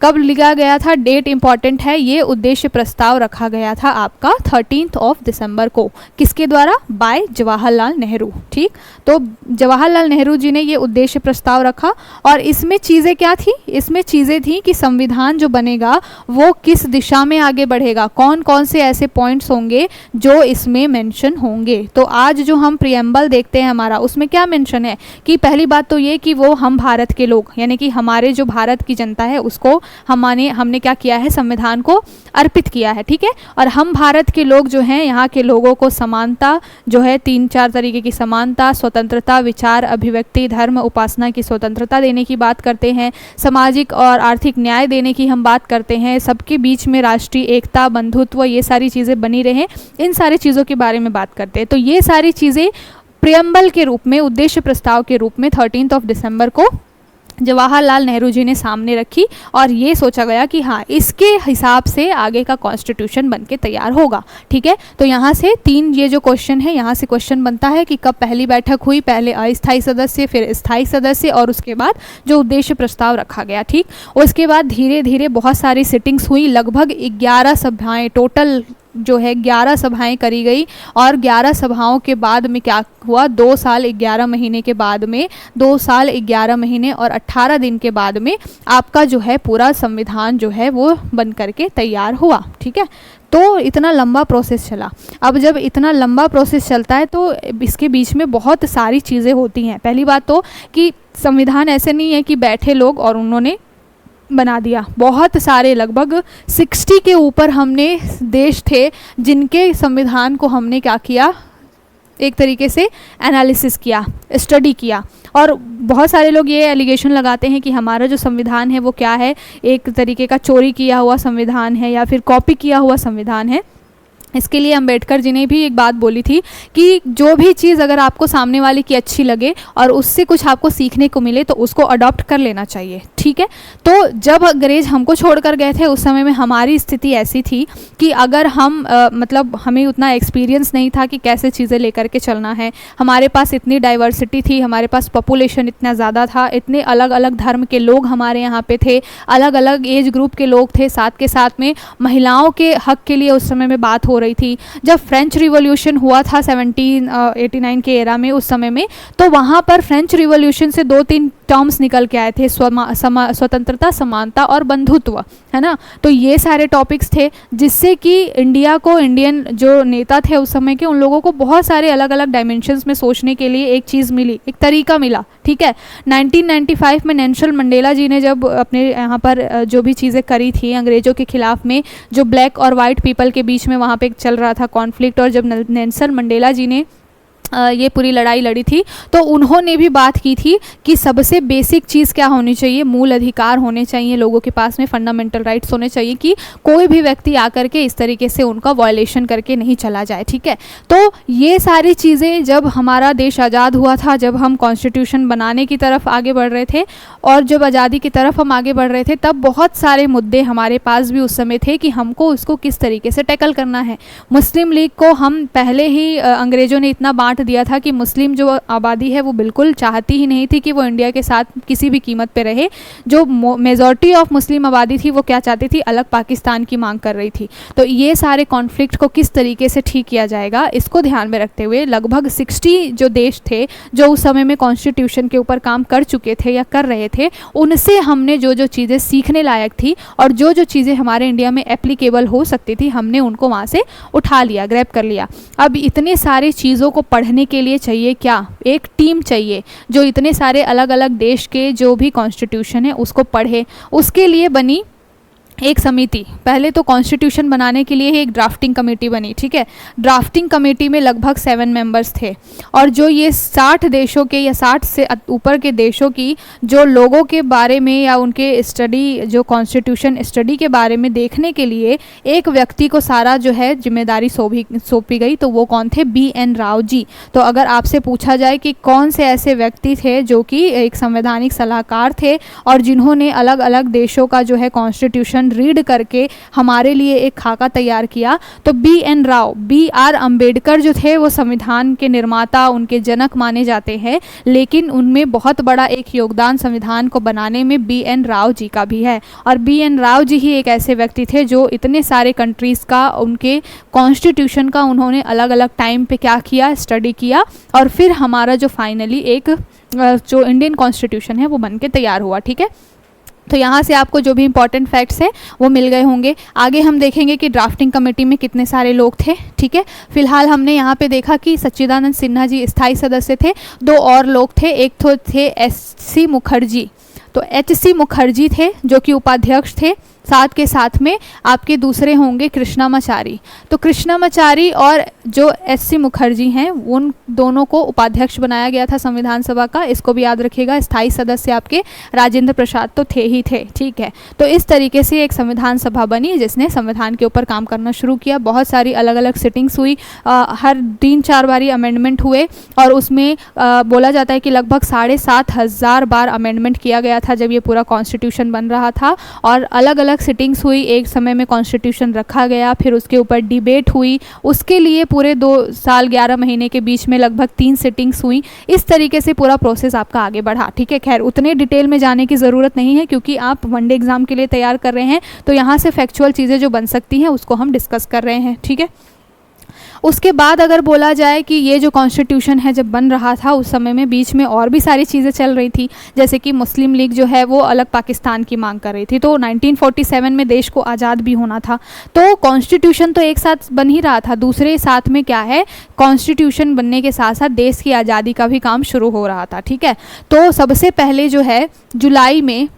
कब लिखा गया था, डेट इंपॉर्टेंट है। ये उद्देश्य प्रस्ताव रखा गया था आपका 13 दिसंबर को, किसके द्वारा, बाय जवाहरलाल नेहरू। ठीक, तो जवाहरलाल नेहरू जी ने ये उद्देश्य प्रस्ताव रखा और इसमें चीज़ें क्या थी, इसमें चीज़ें थी कि संविधान जो बनेगा वो किस दिशा में आगे बढ़ेगा, कौन कौन से ऐसे पॉइंट्स होंगे जो इसमें मेंशन होंगे। तो आज जो हम प्रियम्बल देखते हैं हमारा, उसमें क्या मेंशन है कि पहली बात तो ये कि वो हम भारत के लोग यानी कि हमारे जो भारत की जनता है उसको हमने क्या किया है, संविधान को अर्पित किया है, ठीक है। और हम भारत के लोग जो हैं, यहाँ के लोगों को समानता जो है 3-4 तरीके की समानता, स्वतंत्रता, विचार अभिव्यक्ति, धर्म उपासना की स्वतंत्रता देने की बात करते हैं, सामाजिक और आर्थिक न्याय देने की हम बात करते हैं, सबके बीच में राष्ट्रीय एकता, बंधुत्व, ये सारी चीज़ें बनी रहें, इन सारी चीज़ों के बारे में बात करते हैं। तो ये सारी चीज़ें प्रियम्बल के रूप में, उद्देश्य प्रस्ताव के रूप में 13 दिसंबर को जवाहरलाल नेहरू जी ने सामने रखी और ये सोचा गया कि हाँ, इसके हिसाब से आगे का कॉन्स्टिट्यूशन बन के तैयार होगा, ठीक है। तो यहाँ से 3 ये जो क्वेश्चन है, यहाँ से क्वेश्चन बनता है कि कब पहली बैठक हुई, पहले अस्थायी सदस्य, फिर स्थायी सदस्य, और उसके बाद जो उद्देश्य प्रस्ताव रखा गया, ठीक। उसके बाद धीरे धीरे बहुत सारी सिटिंग्स हुई, लगभग 11 सभाएँ, टोटल जो है 11 सभाएं करी गई। और 11 सभाओं के बाद में क्या हुआ, 2 साल 11 महीने के बाद में, 2 साल 11 महीने और 18 दिन के बाद में आपका जो है पूरा संविधान जो है वो बन करके तैयार हुआ, ठीक है। तो इतना लंबा प्रोसेस चला। अब जब इतना लंबा प्रोसेस चलता है तो इसके बीच में बहुत सारी चीज़ें होती हैं। पहली बात तो कि संविधान ऐसे नहीं है कि बैठे लोग और उन्होंने बना दिया, बहुत सारे लगभग 60 के ऊपर हमने देश थे जिनके संविधान को हमने क्या किया, एक तरीके से एनालिसिस किया, स्टडी किया। और बहुत सारे लोग ये एलिगेशन लगाते हैं कि हमारा जो संविधान है वो क्या है, एक तरीके का चोरी किया हुआ संविधान है या फिर कॉपी किया हुआ संविधान है। इसके लिए अम्बेडकर जी ने भी एक बात बोली थी कि जो भी चीज़ अगर आपको सामने वाले की अच्छी लगे और उससे कुछ आपको सीखने को मिले तो उसको अडॉप्ट कर लेना चाहिए, ठीक है। तो जब अंग्रेज हमको छोड़कर गए थे उस समय में हमारी स्थिति ऐसी थी कि अगर हम मतलब हमें उतना एक्सपीरियंस नहीं था कि कैसे चीज़ें लेकर के चलना है, हमारे पास इतनी डाइवर्सिटी थी, हमारे पास पॉपुलेशन इतना ज़्यादा था, इतने अलग अलग धर्म के लोग हमारे यहाँ पे थे, अलग अलग एज ग्रुप के लोग थे, साथ के साथ में महिलाओं के हक के लिए उस समय में बात हो रही थी। जब फ्रेंच रिवॉल्यूशन हुआ था 1789 के एरा में, उस समय में, तो वहाँ पर फ्रेंच रिवॉल्यूशन से 2-3 टर्म्स निकल के आए थे, स्वतंत्रता, समानता और बंधुत्व, है ना। तो ये सारे टॉपिक्स थे जिससे कि इंडिया को, इंडियन जो नेता थे उस समय के, उन लोगों को बहुत सारे अलग अलग डायमेंशंस में सोचने के लिए एक चीज़ मिली, एक तरीका मिला, ठीक है। 1995 में नेल्सन मंडेला जी ने जब अपने यहाँ पर जो भी चीज़ें करी थी अंग्रेज़ों के खिलाफ में, जो ब्लैक और वाइट पीपल के बीच में वहाँ पे चल रहा था कॉन्फ्लिक्ट, और जब नेल्सन मंडेला जी ने ये पूरी लड़ाई लड़ी थी तो उन्होंने भी बात की थी कि सबसे बेसिक चीज़ क्या होनी चाहिए, मूल अधिकार होने चाहिए लोगों के पास में, फंडामेंटल राइट्स होने चाहिए कि कोई भी व्यक्ति आकर के इस तरीके से उनका वायलेशन करके नहीं चला जाए, ठीक है। तो ये सारी चीज़ें जब हमारा देश आज़ाद हुआ था, जब हम कॉन्स्टिट्यूशन बनाने की तरफ आगे बढ़ रहे थे और जब आज़ादी की तरफ हम आगे बढ़ रहे थे, तब बहुत सारे मुद्दे हमारे पास भी उस समय थे कि हमको उसको किस तरीके से टैकल करना है। मुस्लिम लीग को हम पहले ही अंग्रेज़ों ने इतना बांट दिया था कि मुस्लिम जो आबादी है वो बिल्कुल चाहती ही नहीं थी कि वो इंडिया के साथ किसी भी कीमत पे रहे। जो मेजॉरिटी ऑफ मुस्लिम आबादी थी वो क्या चाहती थी, अलग पाकिस्तान की मांग कर रही थी। तो ये सारे कॉन्फ्लिक्ट को किस तरीके से ठीक किया जाएगा, इसको ध्यान में रखते हुए लगभग 60 जो देश थे जो उस समय में कॉन्स्टिट्यूशन के ऊपर काम कर चुके थे या कर रहे थे, उनसे हमने जो जो चीज़ें सीखने लायक थी और जो जो चीज़ें हमारे इंडिया में एप्लीकेबल हो सकती थी, हमने उनको वहाँ से उठा लिया, ग्रैब कर लिया। अब इतने सारी चीज़ों को पढ़ने के लिए चाहिए क्या, एक टीम चाहिए जो इतने सारे अलग अलग देश के जो भी कॉन्स्टिट्यूशन है उसको पढ़े। उसके लिए बनी एक समिति। पहले तो कॉन्स्टिट्यूशन बनाने के लिए ही एक ड्राफ्टिंग कमेटी बनी, ठीक है। ड्राफ्टिंग कमेटी में लगभग 7 मेंबर्स थे और जो ये 60 देशों के या 60 से ऊपर के देशों की जो लोगों के बारे में या उनके स्टडी, जो कॉन्स्टिट्यूशन स्टडी के बारे में देखने के लिए एक व्यक्ति को सारा जो है जिम्मेदारी सौंपी गई। तो वो कौन थे, BN राव जी। तो अगर आपसे पूछा जाए कि कौन से ऐसे व्यक्ति थे जो कि एक संवैधानिक सलाहकार थे और जिन्होंने अलग अलग देशों का जो है कॉन्स्टिट्यूशन रीड करके हमारे लिए एक खाका तैयार किया, तो BN राव, BR अम्बेडकर जो थे वो संविधान के निर्माता, उनके जनक माने जाते हैं, लेकिन उनमें बहुत बड़ा एक योगदान संविधान को बनाने में BN राव जी का भी है। और BN राव जी ही एक ऐसे व्यक्ति थे जो इतने सारे कंट्रीज़ का, उनके कॉन्स्टिट्यूशन का उन्होंने अलग अलग टाइम पे क्या किया, स्टडी किया, और फिर हमारा जो फाइनली एक जो इंडियन कॉन्स्टिट्यूशन है वो बन के तैयार हुआ, ठीक है। तो यहाँ से आपको जो भी इंपॉर्टेंट फैक्ट्स हैं वो मिल गए होंगे। आगे हम देखेंगे कि ड्राफ्टिंग कमेटी में कितने सारे लोग थे, ठीक है। फिलहाल हमने यहाँ पे देखा कि सच्चिदानंद सिन्हा जी स्थायी सदस्य थे, 2 और लोग थे, एक तो थे SC मुखर्जी। तो तो एच.सी. मुखर्जी थे जो कि उपाध्यक्ष थे, साथ के साथ में आपके दूसरे होंगे कृष्णामाचारी। तो कृष्णामाचारी और जो एच.सी. मुखर्जी हैं उन दोनों को उपाध्यक्ष बनाया गया था संविधान सभा का, इसको भी याद रखिएगा। स्थायी सदस्य आपके राजेंद्र प्रसाद तो थे ही थे, ठीक है। तो इस तरीके से एक संविधान सभा बनी जिसने संविधान के ऊपर काम करना शुरू किया। बहुत सारी अलग अलग सिटिंग्स हुई, हर 3-4 बारी अमेंडमेंट हुए और उसमें बोला जाता है कि लगभग 7,500 बार अमेंडमेंट किया गया था जब ये पूरा कॉन्स्टिट्यूशन बन रहा था। और अलग अलग सिटिंग्स हुई, एक समय में कॉन्स्टिट्यूशन रखा गया, फिर उसके ऊपर डिबेट हुई, उसके लिए पूरे 2 साल 11 महीने के बीच में लगभग 3 सिटिंग्स हुई। इस तरीके से पूरा प्रोसेस आपका आगे बढ़ा, ठीक है। खैर उतने डिटेल में जाने की ज़रूरत नहीं है क्योंकि आप वनडे एग्जाम के लिए तैयार कर रहे हैं, तो यहाँ से फैक्चुअल चीज़ें जो बन सकती हैं उसको हम डिस्कस कर रहे हैं, ठीक है। उसके बाद अगर बोला जाए कि ये जो कॉन्स्टिट्यूशन है जब बन रहा था उस समय में बीच में और भी सारी चीज़ें चल रही थी, जैसे कि मुस्लिम लीग जो है वो अलग पाकिस्तान की मांग कर रही थी। तो 1947 में देश को आज़ाद भी होना था, तो कॉन्स्टिट्यूशन तो एक साथ बन ही रहा था, दूसरे साथ में क्या है, कॉन्स्टिट्यूशन बनने के साथ साथ देश की आज़ादी का भी काम शुरू हो रहा था, ठीक है। तो सबसे पहले जो है जुलाई में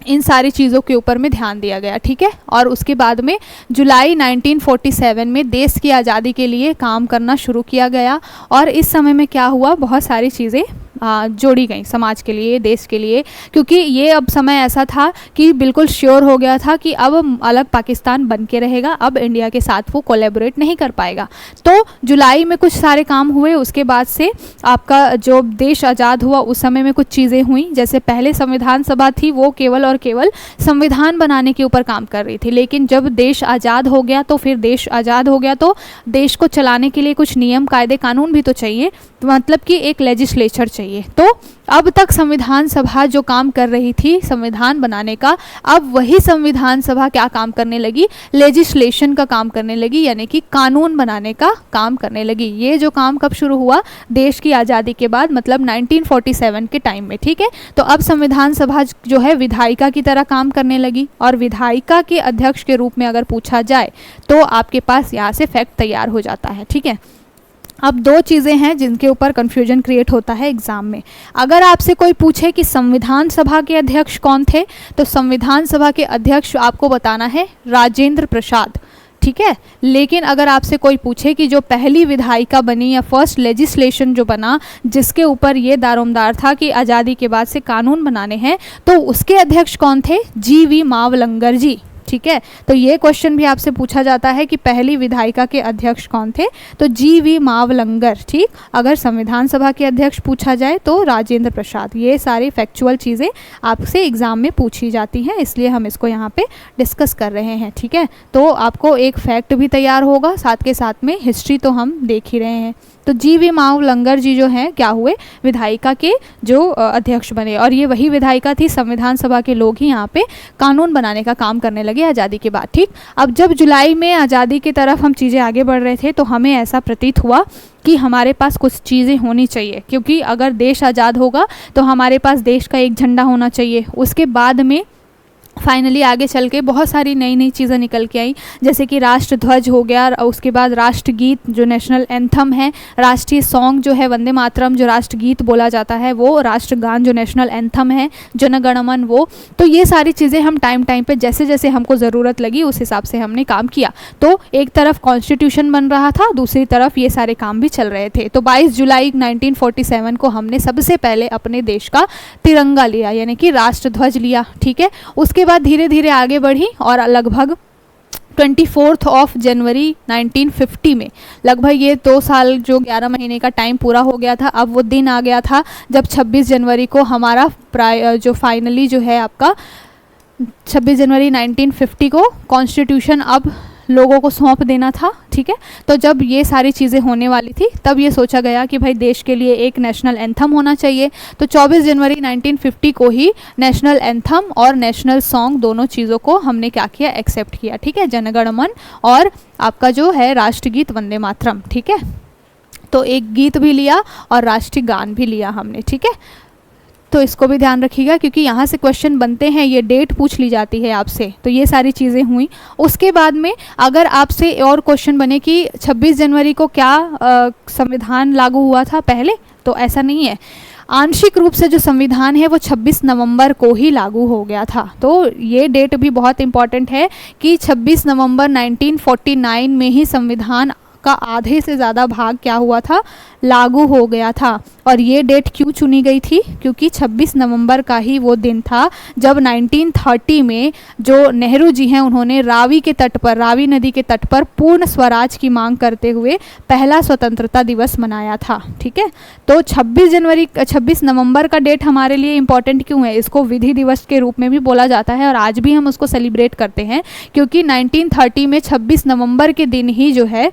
इन सारी चीज़ों के ऊपर में ध्यान दिया गया, ठीक है। और उसके बाद में जुलाई 1947 में देश की आज़ादी के लिए काम करना शुरू किया गया। और इस समय में क्या हुआ, बहुत सारी चीज़ें जोड़ी गई समाज के लिए, देश के लिए, क्योंकि ये अब समय ऐसा था कि बिल्कुल श्योर हो गया था कि अब अलग पाकिस्तान बन के रहेगा, अब इंडिया के साथ वो कोलैबोरेट नहीं कर पाएगा। तो जुलाई में कुछ सारे काम हुए, उसके बाद से आपका जो देश आज़ाद हुआ उस समय में कुछ चीज़ें हुई। जैसे पहले संविधान सभा थी वो केवल और केवल संविधान बनाने के ऊपर काम कर रही थी, लेकिन जब देश आज़ाद हो गया तो फिर देश आज़ाद हो गया तो देश को चलाने के लिए कुछ नियम कायदे कानून भी तो चाहिए, मतलब कि एक लेजिस्लेचर चाहिए। तो अब तक संविधान सभा जो काम कर रही थी संविधान बनाने का, अब वही संविधान सभा क्या काम करने लगी, लेजिस्लेशन का काम करने लगी, यानी कि कानून बनाने का काम करने लगी। ये जो काम कब शुरू हुआ, देश की आज़ादी के बाद, मतलब 1947 के टाइम में, ठीक है। तो अब संविधान सभा जो है विधायिका की तरह काम करने लगी, और विधायिका के अध्यक्ष के रूप में अगर पूछा जाए तो आपके पास यहाँ से फैक्ट तैयार हो जाता है, ठीक है। अब 2 चीज़ें हैं जिनके ऊपर कन्फ्यूजन क्रिएट होता है एग्ज़ाम में। अगर आपसे कोई पूछे कि संविधान सभा के अध्यक्ष कौन थे, तो संविधान सभा के अध्यक्ष आपको बताना है राजेंद्र प्रसाद, ठीक है। लेकिन अगर आपसे कोई पूछे कि जो पहली विधायिका बनी या फर्स्ट लेजिस्लेशन जो बना जिसके ऊपर ये दारोमदार था कि आज़ादी के बाद से कानून बनाने हैं, तो उसके अध्यक्ष कौन थे, जी.वी. मावलंकर जी, ठीक है। तो ये क्वेश्चन भी आपसे पूछा जाता है कि पहली विधायिका के अध्यक्ष कौन थे, तो जी.वी. मावलंकर, ठीक। अगर संविधान सभा के अध्यक्ष पूछा जाए तो राजेंद्र प्रसाद। ये सारी फैक्चुअल चीज़ें आपसे एग्जाम में पूछी जाती हैं, इसलिए हम इसको यहाँ पे डिस्कस कर रहे हैं, ठीक है। तो आपको एक फैक्ट भी तैयार होगा, साथ के साथ में हिस्ट्री तो हम देख ही रहे हैं। तो जी.वी. मावलंकर जी जो हैं क्या हुए, विधायिका के जो अध्यक्ष बने, और ये वही विधायिका थी, संविधान सभा के लोग ही यहाँ पे कानून बनाने का काम करने लगे आज़ादी के बाद, ठीक। अब जब जुलाई में आज़ादी की तरफ हम चीज़ें आगे बढ़ रहे थे तो हमें ऐसा प्रतीत हुआ कि हमारे पास कुछ चीज़ें होनी चाहिए, क्योंकि अगर देश आज़ाद होगा तो हमारे पास देश का एक झंडा होना चाहिए। उसके बाद में फाइनली आगे चल के बहुत सारी नई नई चीज़ें निकल के आई, जैसे कि राष्ट्र ध्वज हो गया, उसके बाद राष्ट्रगीत जो नेशनल एंथम है, राष्ट्रीय सॉन्ग जो है वंदे मातरम जो राष्ट्रगीत बोला जाता है वो, राष्ट्रगान जो नेशनल एंथम है, जनगणमन वो। तो ये सारी चीज़ें हम टाइम पे जैसे जैसे हमको ज़रूरत लगी उस हिसाब से हमने काम किया। तो एक तरफ कॉन्स्टिट्यूशन बन रहा था, दूसरी तरफ ये सारे काम भी चल रहे थे। तो 22 जुलाई 1947 को हमने सबसे पहले अपने देश का तिरंगा लिया, यानी कि राष्ट्र ध्वज लिया, ठीक है। उसके बाद धीरे धीरे आगे बढ़ी और लगभग 24 जनवरी 1950 में, लगभग ये 2 साल जो 11 महीने का टाइम पूरा हो गया था, अब वो दिन आ गया था जब 26 जनवरी को हमारा जो फाइनली जो है आपका 26 जनवरी 1950 को कॉन्स्टिट्यूशन अब लोगों को सौंप देना था, ठीक है। तो जब ये सारी चीज़ें होने वाली थी तब ये सोचा गया कि भाई देश के लिए एक नेशनल एंथम होना चाहिए। तो 24 जनवरी 1950 को ही नेशनल एंथम और नेशनल सॉन्ग दोनों चीज़ों को हमने क्या किया, एक्सेप्ट किया, ठीक है। जनगणमन और आपका जो है राष्ट्रगीत वंदे मातरम, ठीक है। तो एक गीत भी लिया और राष्ट्रीय गान भी लिया हमने, ठीक है। तो इसको भी ध्यान रखिएगा क्योंकि यहाँ से क्वेश्चन बनते हैं, ये डेट पूछ ली जाती है आपसे। तो ये सारी चीज़ें हुई। उसके बाद में अगर आपसे और क्वेश्चन बने कि 26 जनवरी को क्या संविधान लागू हुआ था पहले, तो ऐसा नहीं है। आंशिक रूप से जो संविधान है वो 26 नवंबर को ही लागू हो गया था। तो ये डेट भी बहुत इम्पॉर्टेंट है कि 26 नवंबर 1949 में ही संविधान का आधे से ज़्यादा भाग क्या हुआ था, लागू हो गया था। और ये डेट क्यों चुनी गई थी, क्योंकि 26 नवंबर का ही वो दिन था जब 1930 में जो नेहरू जी हैं उन्होंने रावी के तट पर, रावी नदी के तट पर पूर्ण स्वराज की मांग करते हुए पहला स्वतंत्रता दिवस मनाया था। ठीक है, तो 26 नवंबर का डेट हमारे लिए इम्पॉर्टेंट क्यों है, इसको विधि दिवस के रूप में भी बोला जाता है और आज भी हम उसको सेलिब्रेट करते हैं, क्योंकि 1930 में 26 नवंबर के दिन ही जो है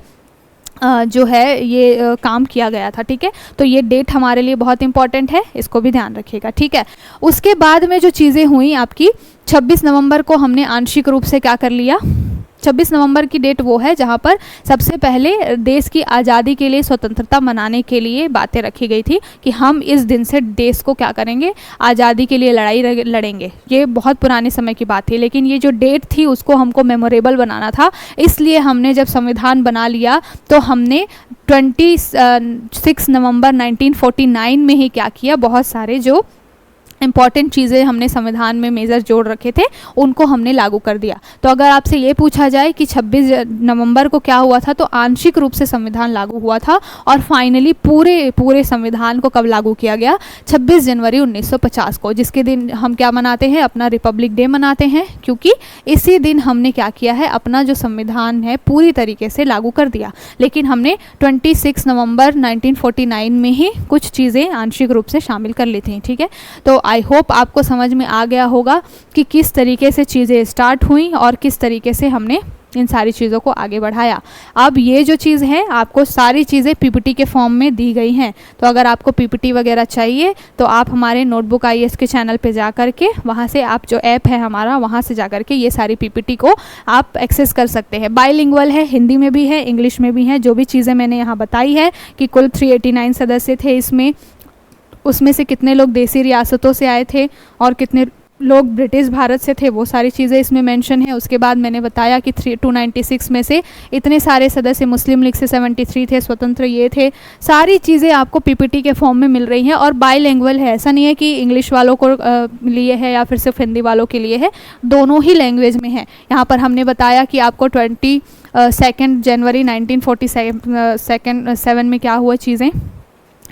ये काम किया गया था। ठीक है, तो ये डेट हमारे लिए बहुत इंपॉर्टेंट है, इसको भी ध्यान रखिएगा। ठीक है, उसके बाद में जो चीज़ें हुई आपकी, 26 नवंबर को हमने आंशिक रूप से क्या कर लिया, 26 नवंबर की डेट वो है जहाँ पर सबसे पहले देश की आज़ादी के लिए, स्वतंत्रता मनाने के लिए बातें रखी गई थी कि हम इस दिन से देश को क्या करेंगे, आज़ादी के लिए लड़ाई लड़ेंगे। ये बहुत पुराने समय की बात थी, लेकिन ये जो डेट थी उसको हमको मेमोरेबल बनाना था, इसलिए हमने जब संविधान बना लिया तो हमने 26 नवंबर 1949 में ही क्या किया, बहुत सारे जो इंपॉर्टेंट चीज़ें हमने संविधान में मेजर जोड़ रखे थे उनको हमने लागू कर दिया। तो अगर आपसे ये पूछा जाए कि 26 नवंबर को क्या हुआ था, तो आंशिक रूप से संविधान लागू हुआ था और फाइनली पूरे संविधान को कब लागू किया गया, 26 जनवरी 1950 को, जिसके दिन हम क्या मनाते हैं, अपना रिपब्लिक डे मनाते हैं, क्योंकि इसी दिन हमने क्या किया है, अपना जो संविधान है पूरी तरीके से लागू कर दिया। लेकिन हमने 26 नवंबर 1949 में ही कुछ चीज़ें आंशिक रूप से शामिल कर ली थी। ठीक है, तो आई होप आपको समझ में आ गया होगा कि किस तरीके से चीज़ें स्टार्ट हुई और किस तरीके से हमने इन सारी चीज़ों को आगे बढ़ाया। अब ये जो चीज़ है आपको सारी चीज़ें पीपीटी के फॉर्म में दी गई हैं, तो अगर आपको पीपीटी वगैरह चाहिए तो आप हमारे नोटबुक आईएएस के चैनल पे जा कर के, वहाँ से आप जो ऐप है हमारा, वहाँ से जा कर के ये सारी पीपीटी को आप एक्सेस कर सकते हैं। बाइलिंगुअल है, हिंदी में भी है, इंग्लिश में भी है। जो भी चीज़ें मैंने यहाँ बताई है कि कुल 389 सदस्य थे इसमें, उसमें से कितने लोग देसी रियासतों से आए थे और कितने लोग ब्रिटिश भारत से थे, वो सारी चीज़ें इसमें मेंशन है। उसके बाद मैंने बताया कि 296 में से इतने सारे सदस्य मुस्लिम लीग से 73 थे, स्वतंत्र ये थे। सारी चीज़ें आपको पीपीटी के फॉर्म में मिल रही हैं और बाईलैंग्वेज है, ऐसा नहीं है कि इंग्लिश वालों को लिए है या फिर सिर्फ हिंदी वालों के लिए है, दोनों ही लैंग्वेज में है। यहाँ पर हमने बताया कि आपको 22 जनवरी 1947 में क्या हुआ चीज़ें,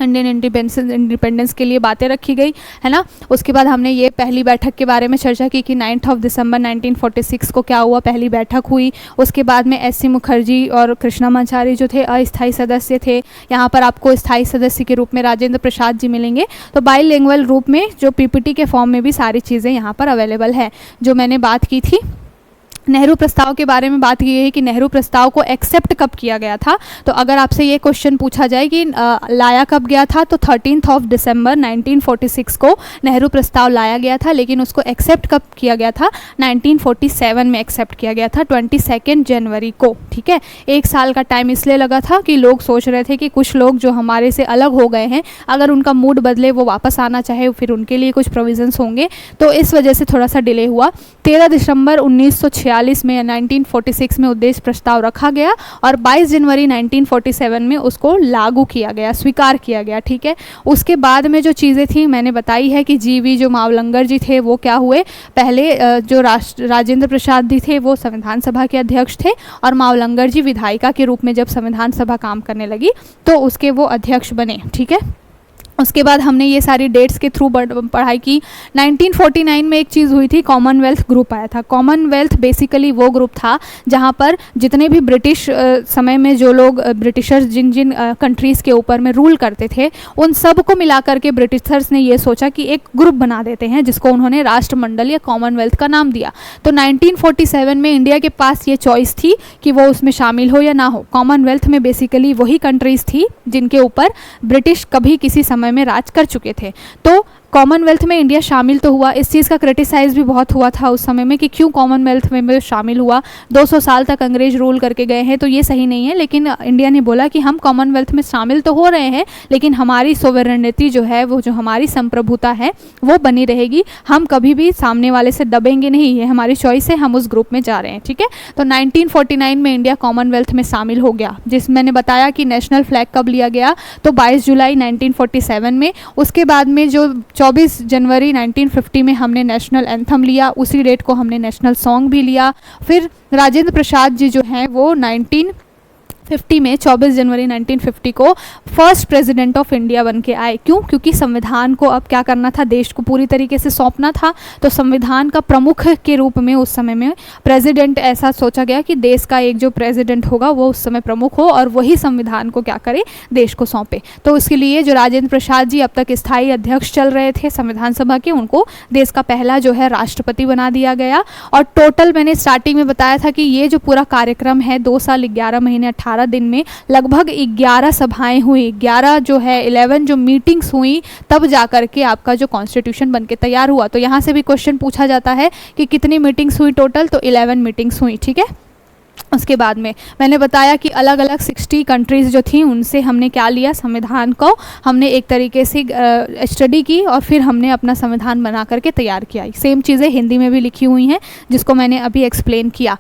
इंडियन इंडिपेंडेंस के लिए बातें रखी गई है ना। उसके बाद हमने ये पहली बैठक के बारे में चर्चा की कि 9 दिसंबर 1946 को क्या हुआ, पहली बैठक हुई। उसके बाद में एस सी मुखर्जी और कृष्णामाचारी जो थे अस्थायी सदस्य थे, यहाँ पर आपको स्थायी सदस्य के रूप में राजेंद्र प्रसाद जी मिलेंगे। तो बाईलिंगुअल रूप में जो पीपीटी के फॉर्म में भी सारी चीज़ें यहाँ पर अवेलेबल है। जो मैंने बात की थी नेहरू प्रस्ताव के बारे में, बात की है कि नेहरू प्रस्ताव को एक्सेप्ट कब किया गया था। तो अगर आपसे ये क्वेश्चन पूछा जाए कि लाया कब गया था, तो 13 दिसंबर 1946 को नेहरू प्रस्ताव लाया गया था, लेकिन उसको एक्सेप्ट कब किया गया था, 1947 में एक्सेप्ट किया गया था, 22 जनवरी को। ठीक है, एक साल का टाइम इसलिए लगा था कि लोग सोच रहे थे कि कुछ लोग जो हमारे से अलग हो गए हैं, अगर उनका मूड बदले, वो वापस आना चाहे, फिर उनके लिए कुछ प्रोविजंस होंगे, तो इस वजह से थोड़ा सा डिले हुआ। 13 दिसंबर 1946 में 1946 में उद्देश्य प्रस्ताव रखा गया और 22 जनवरी 1947 में उसको लागू किया गया, स्वीकार किया गया। ठीक है, उसके बाद में जो चीज़ें थी मैंने बताई है कि जीवी जो मावलंकर जी थे वो क्या हुए, पहले जो राजेंद्र प्रसाद जी थे वो संविधान सभा के अध्यक्ष थे और मावलंकर जी विधायिका के रूप में जब संविधान सभा काम करने लगी तो उसके वो अध्यक्ष बने। ठीक है, उसके बाद हमने ये सारी डेट्स के थ्रू पढ़ाई की। 1949 में एक चीज़ हुई थी, कॉमनवेल्थ ग्रुप आया था। कॉमनवेल्थ बेसिकली वो ग्रुप था जहाँ पर जितने भी ब्रिटिश समय में जो लोग ब्रिटिशर्स जिन जिन कंट्रीज़ के ऊपर में रूल करते थे, उन सब को मिला करके ब्रिटिशर्स ने ये सोचा कि एक ग्रुप बना देते हैं, जिसको उन्होंने राष्ट्रमंडल या कॉमनवेल्थ का नाम दिया। तो 1947 में इंडिया के पास ये चॉइस थी कि वो उसमें शामिल हो या ना हो। कॉमनवेल्थ में बेसिकली वही कंट्रीज़ थी जिनके ऊपर ब्रिटिश कभी किसी समय में राज कर चुके थे। तो कॉमनवेल्थ में इंडिया शामिल तो हुआ, इस चीज़ का क्रिटिसाइज़ भी बहुत हुआ था उस समय में कि क्यों कॉमनवेल्थ में शामिल हुआ, 200 साल तक अंग्रेज रूल करके गए हैं तो ये सही नहीं है। लेकिन इंडिया ने बोला कि हम कॉमनवेल्थ में शामिल तो हो रहे हैं लेकिन हमारी सोवरेनिटी जो है, वो जो हमारी संप्रभुता है वो बनी रहेगी, हम कभी भी सामने वाले से दबेंगे नहीं, ये हमारी चॉइस है, हम उस ग्रुप में जा रहे हैं। ठीक है, तो 1949 में इंडिया कॉमनवेल्थ में शामिल हो गया। जिस मैंने बताया कि नेशनल फ्लैग कब लिया गया, तो 22 जुलाई 1947 में। उसके बाद में जो 24 जनवरी 1950 में हमने नेशनल एंथम लिया, उसी डेट को हमने नेशनल सॉन्ग भी लिया। फिर राजेंद्र प्रसाद जी जो हैं वो 1950 में 24 जनवरी 1950 को फर्स्ट प्रेसिडेंट ऑफ इंडिया बन के आए। क्यों? क्योंकि संविधान को अब क्या करना था, देश को पूरी तरीके से सौंपना था। तो संविधान का प्रमुख के रूप में उस समय में प्रेसिडेंट, ऐसा सोचा गया कि देश का एक जो प्रेसिडेंट होगा वो उस समय प्रमुख हो और वही संविधान को क्या करे, देश को सौंपे। तो उसके लिए जो राजेंद्र प्रसाद जी अब तक स्थायी अध्यक्ष चल रहे थे संविधान सभा के, उनको देश का पहला जो है राष्ट्रपति बना दिया गया। और टोटल मैंने स्टार्टिंग में बताया था कि ये जो पूरा कार्यक्रम है 2 साल 11 महीने 18 दिन में लगभग 11 सभाएं हुई, 11 जो है 11 जो मीटिंग्स हुई, तब जाकर के आपका जो कॉन्स्टिट्यूशन बनके तैयार हुआ। तो यहाँ से भी क्वेश्चन पूछा जाता है कि कितनी मीटिंग्स हुई टोटल, तो 11 मीटिंग्स हुई। ठीक है, उसके बाद में मैंने बताया कि अलग अलग 60 कंट्रीज़ जो थी उनसे हमने क्या लिया, संविधान को हमने एक तरीके से स्टडी की और फिर हमने अपना संविधान बना करके तैयार किया। सेम चीज़ें हिंदी में भी लिखी हुई हैं जिसको मैंने अभी एक्सप्लेन किया।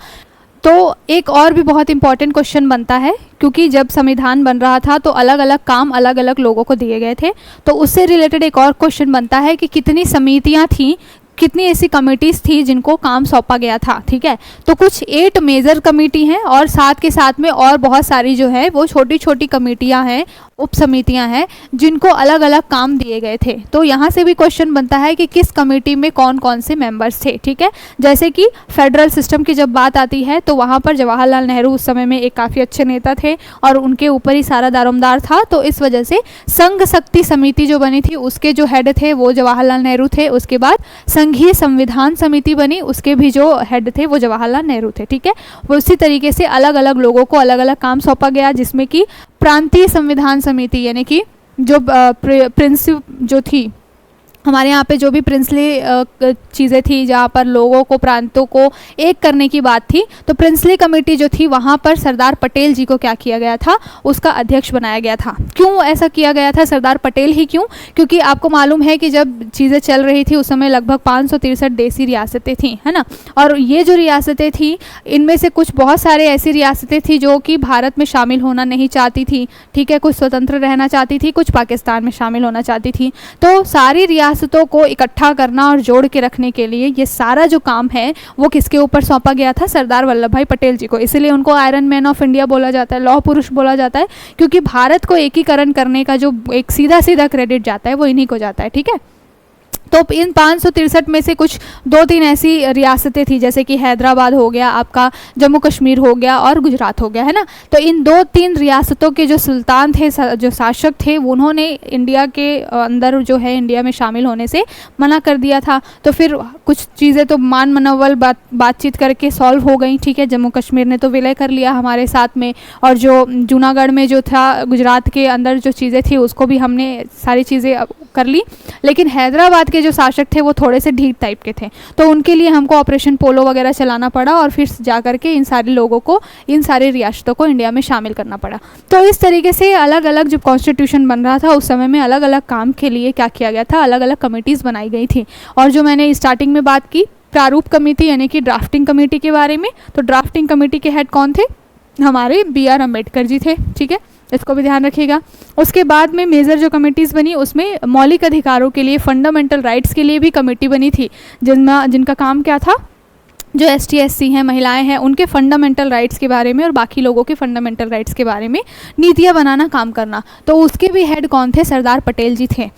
तो एक और भी बहुत इंपॉर्टेंट क्वेश्चन बनता है, क्योंकि जब संविधान बन रहा था तो अलग अलग काम अलग अलग लोगों को दिए गए थे, तो उससे रिलेटेड एक और क्वेश्चन बनता है कि कितनी समितियां थीं, कितनी ऐसी कमिटीज़ थी जिनको काम सौंपा गया था। ठीक है, तो कुछ 8 मेजर कमेटी हैं और साथ के साथ में और बहुत सारी जो है वो छोटी छोटी कमेटियां हैं, उप समितियां हैं जिनको अलग अलग काम दिए गए थे। तो यहाँ से भी क्वेश्चन बनता है कि किस कमेटी में कौन कौन से मेंबर्स थे। ठीक है, जैसे कि फेडरल सिस्टम की जब बात आती है तो वहाँ पर जवाहरलाल नेहरू उस समय में एक काफ़ी अच्छे नेता थे और उनके ऊपर ही सारा दारोमदार था। तो इस वजह से संघ शक्ति समिति जो बनी थी उसके जो हेड थे वो जवाहरलाल नेहरू थे। उसके बाद संघीय संविधान समिति बनी, उसके भी जो हेड थे वो जवाहरलाल नेहरू थे। ठीक है, वो उसी तरीके से अलग अलग लोगों को अलग अलग काम सौंपा गया, जिसमें कि प्रांतीय संविधान समिति यानी कि जो प्रिंसिप जो थी हमारे यहाँ पे, जो भी प्रिंसली चीज़ें थी जहाँ पर लोगों को, प्रांतों को एक करने की बात थी, तो प्रिंसली कमेटी जो थी वहाँ पर सरदार पटेल जी को क्या किया गया था, उसका अध्यक्ष बनाया गया था। क्यों ऐसा किया गया था, सरदार पटेल ही क्यों? क्योंकि आपको मालूम है कि जब चीज़ें चल रही थी उस समय लगभग 563 देसी रियासतें थीं, है ना, और ये जो रियासतें थी इनमें से कुछ बहुत सारे ऐसी रियासतें थी जो कि भारत में शामिल होना नहीं चाहती थी। ठीक है, कुछ स्वतंत्र रहना चाहती थी, कुछ पाकिस्तान में शामिल होना चाहती थी। तो सारी रियासतों को इकट्ठा करना और जोड़ के रखने के लिए ये सारा जो काम है वो किसके ऊपर सौंपा गया था, सरदार वल्लभ भाई पटेल जी को। इसलिए उनको आयरन मैन ऑफ इंडिया बोला जाता है, लौह पुरुष बोला जाता है, क्योंकि भारत को एकीकरण करने का जो एक सीधा सीधा क्रेडिट जाता है वो इन्हीं को जाता है। ठीक है, तो इन 563 में से कुछ 2-3 ऐसी रियासतें थी, जैसे कि हैदराबाद हो गया, आपका जम्मू कश्मीर हो गया और गुजरात हो गया, है ना। तो इन 2-3 रियासतों के जो सुल्तान थे, जो शासक थे, उन्होंने इंडिया के अंदर जो है इंडिया में शामिल होने से मना कर दिया था। तो फिर कुछ चीज़ें तो मान मनोवल बातचीत करके सॉल्व हो गई। ठीक है, जम्मू कश्मीर ने तो विलय कर लिया हमारे साथ में, और जो जूनागढ़ में जो था गुजरात के अंदर जो चीज़ें थी उसको भी हमने सारी चीज़ें कर ली। लेकिन हैदराबाद के जो शासक थे वो थोड़े से ढीठ टाइप के थे, तो उनके लिए हमको ऑपरेशन पोलो वगैरह चलाना पड़ा और फिर जा करके इन सारे लोगों को, इन सारी रियासतों को इंडिया में शामिल करना पड़ा। तो इस तरीके से अलग अलग जब कॉन्स्टिट्यूशन बन रहा था उस समय में अलग अलग काम के लिए क्या किया गया था, अलग अलग कमिटीज़ बनाई गई थी। और जो मैंने स्टार्टिंग में बात की प्रारूप कमेटी यानी कि ड्राफ्टिंग कमेटी के बारे में, तो ड्राफ्टिंग कमेटी के हेड कौन थे, हमारे BR अम्बेडकर जी थे। ठीक है, इसको भी ध्यान रखिएगा। उसके बाद में मेजर जो कमेटीज़ बनी उसमें मौलिक अधिकारों के लिए, फंडामेंटल राइट्स के लिए भी कमेटी बनी थी, जिनका काम क्या था, जो ST SC हैं, महिलाएं हैं, उनके फंडामेंटल राइट्स के बारे में और बाकी लोगों के फंडामेंटल राइट्स के बारे में नीतियाँ बनाना, काम करना। तो उसके भी हेड कौन थे, सरदार पटेल जी थे।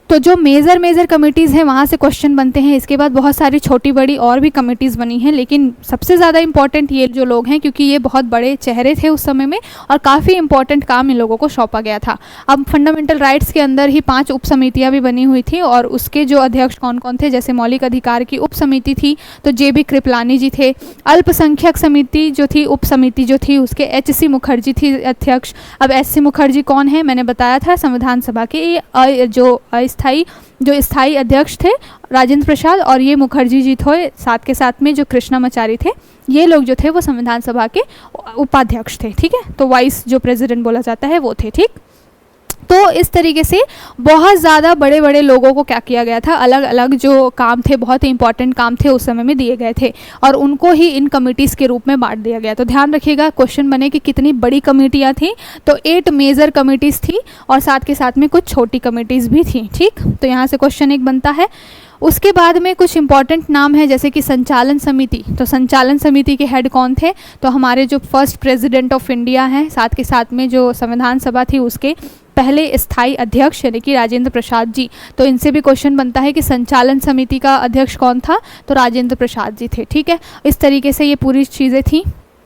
तो जो मेजर कमेटीज़ हैं वहाँ से क्वेश्चन बनते हैं। इसके बाद बहुत सारी छोटी बड़ी और भी कमेटीज़ बनी हैं, लेकिन सबसे ज़्यादा इंपॉर्टेंट ये जो लोग हैं, क्योंकि ये बहुत बड़े चेहरे थे उस समय में और काफ़ी इंपॉर्टेंट काम इन लोगों को सौंपा गया था। अब फंडामेंटल राइट्स के अंदर ही 5 उप समितियाँ भी बनी हुई थी और उसके जो अध्यक्ष कौन कौन थे, जैसे मौलिक अधिकार की उप समिति थी तो JB कृपलानी जी थे। अल्पसंख्यक समिति जो थी, उप समिति जो थी, उसके HC मुखर्जी थी अध्यक्ष। अब SC मुखर्जी कौन है, मैंने बताया था संविधान सभा के जो जो स्थायी अध्यक्ष थे राजेंद्र प्रसाद, और ये मुखर्जी जी थे साथ के साथ में जो कृष्णामाचारी थे, ये लोग जो थे वो संविधान सभा के उपाध्यक्ष थे। ठीक है, तो वाइस जो प्रेसिडेंट बोला जाता है वो थे। ठीक, तो इस तरीके से बहुत ज़्यादा बड़े बड़े लोगों को क्या किया गया था, अलग अलग जो काम थे, बहुत ही इंपॉर्टेंट काम थे उस समय में दिए गए थे, और उनको ही इन कमिटीज़ के रूप में बांट दिया गया। तो ध्यान रखिएगा, क्वेश्चन बने कि कितनी बड़ी कमेटियाँ थी, तो 8 मेजर कमिटीज़ थी और साथ के साथ में कुछ छोटी कमिटीज़ भी थी। ठीक, तो यहाँ से क्वेश्चन एक बनता है। उसके बाद में कुछ इंपॉर्टेंट नाम है जैसे कि संचालन समिति। तो संचालन समिति के हेड कौन थे, तो हमारे जो फर्स्ट प्रेसिडेंट ऑफ इंडिया हैं, साथ के साथ में जो संविधान सभा थी उसके पहले स्थायी अध्यक्ष यानी कि राजेंद्र प्रसाद जी। तो इनसे भी क्वेश्चन बनता है कि संचालन समिति का अध्यक्ष कौन था, तो राजेंद्र प्रसाद जी थे। ठीक है, इस तरीके से ये पूरी चीज़ें थी।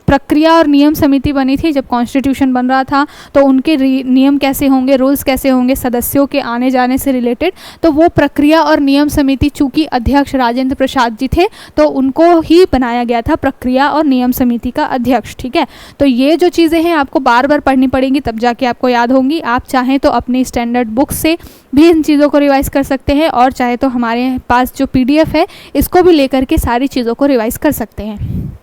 प्रक्रिया और नियम समिति बनी थी जब कॉन्स्टिट्यूशन बन रहा था, तो उनके नियम कैसे होंगे, रूल्स कैसे होंगे सदस्यों के आने जाने से रिलेटेड, तो वो प्रक्रिया और नियम समिति, चूंकि अध्यक्ष राजेंद्र प्रसाद जी थे तो उनको ही बनाया गया था प्रक्रिया और नियम समिति का अध्यक्ष। ठीक है, तो ये जो चीज़ें हैं आपको बार बार पढ़नी पड़ेंगी तब जाके आपको याद होंगी। आप चाहें तो अपनी स्टैंडर्ड बुक से भी इन चीज़ों को रिवाइज़ कर सकते हैं, और चाहे तो हमारे पास जो PDF है इसको भी लेकर के सारी चीज़ों को रिवाइज़ कर सकते हैं।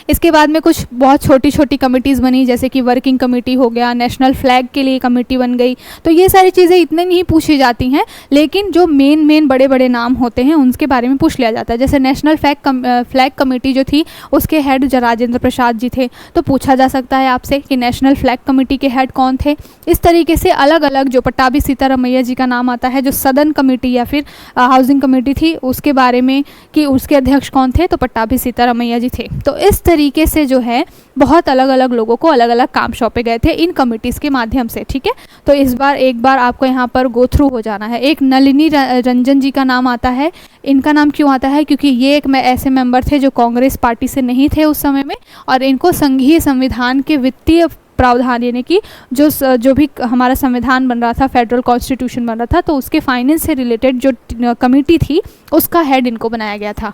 इसके बाद में कुछ बहुत छोटी छोटी कमिटीज़ बनी, जैसे कि वर्किंग कमेटी हो गया, नेशनल फ्लैग के लिए कमेटी बन गई। तो ये सारी चीज़ें इतने नहीं पूछी जाती हैं, लेकिन जो मेन बड़े बड़े नाम होते हैं उनके बारे में पूछ लिया जाता है। जैसे नेशनल फ्लैग कमेटी जो थी उसके हेड जो राजेंद्र प्रसाद जी थे, तो पूछा जा सकता है आपसे कि नेशनल फ्लैग कमेटी के हेड कौन थे। इस तरीके से अलग अलग जो पट्टाभी सीतारामैया जी का नाम आता है, जो सदन कमेटी या फिर हाउसिंग कमेटी थी उसके बारे में कि उसके अध्यक्ष कौन थे, तो पट्टाभी सीतारामैया जी थे। तो इस तरीके से जो है बहुत अलग अलग लोगों को अलग अलग काम सौंपे गए थे इन कमिटीज़ के माध्यम से। ठीक है, तो एक बार आपको यहाँ पर गो थ्रू हो जाना है। एक नलिनी रंजन जी का नाम आता है। इनका नाम क्यों आता है, क्योंकि ये एक ऐसे मेंबर थे जो कांग्रेस पार्टी से नहीं थे उस समय में, और इनको संघीय संविधान के वित्तीय प्रावधान यानी कि जो भी हमारा संविधान बन रहा था, फेडरल कॉन्स्टिट्यूशन बन रहा था, तो उसके फाइनेंस से रिलेटेड जो कमेटी थी उसका हेड इनको बनाया गया था।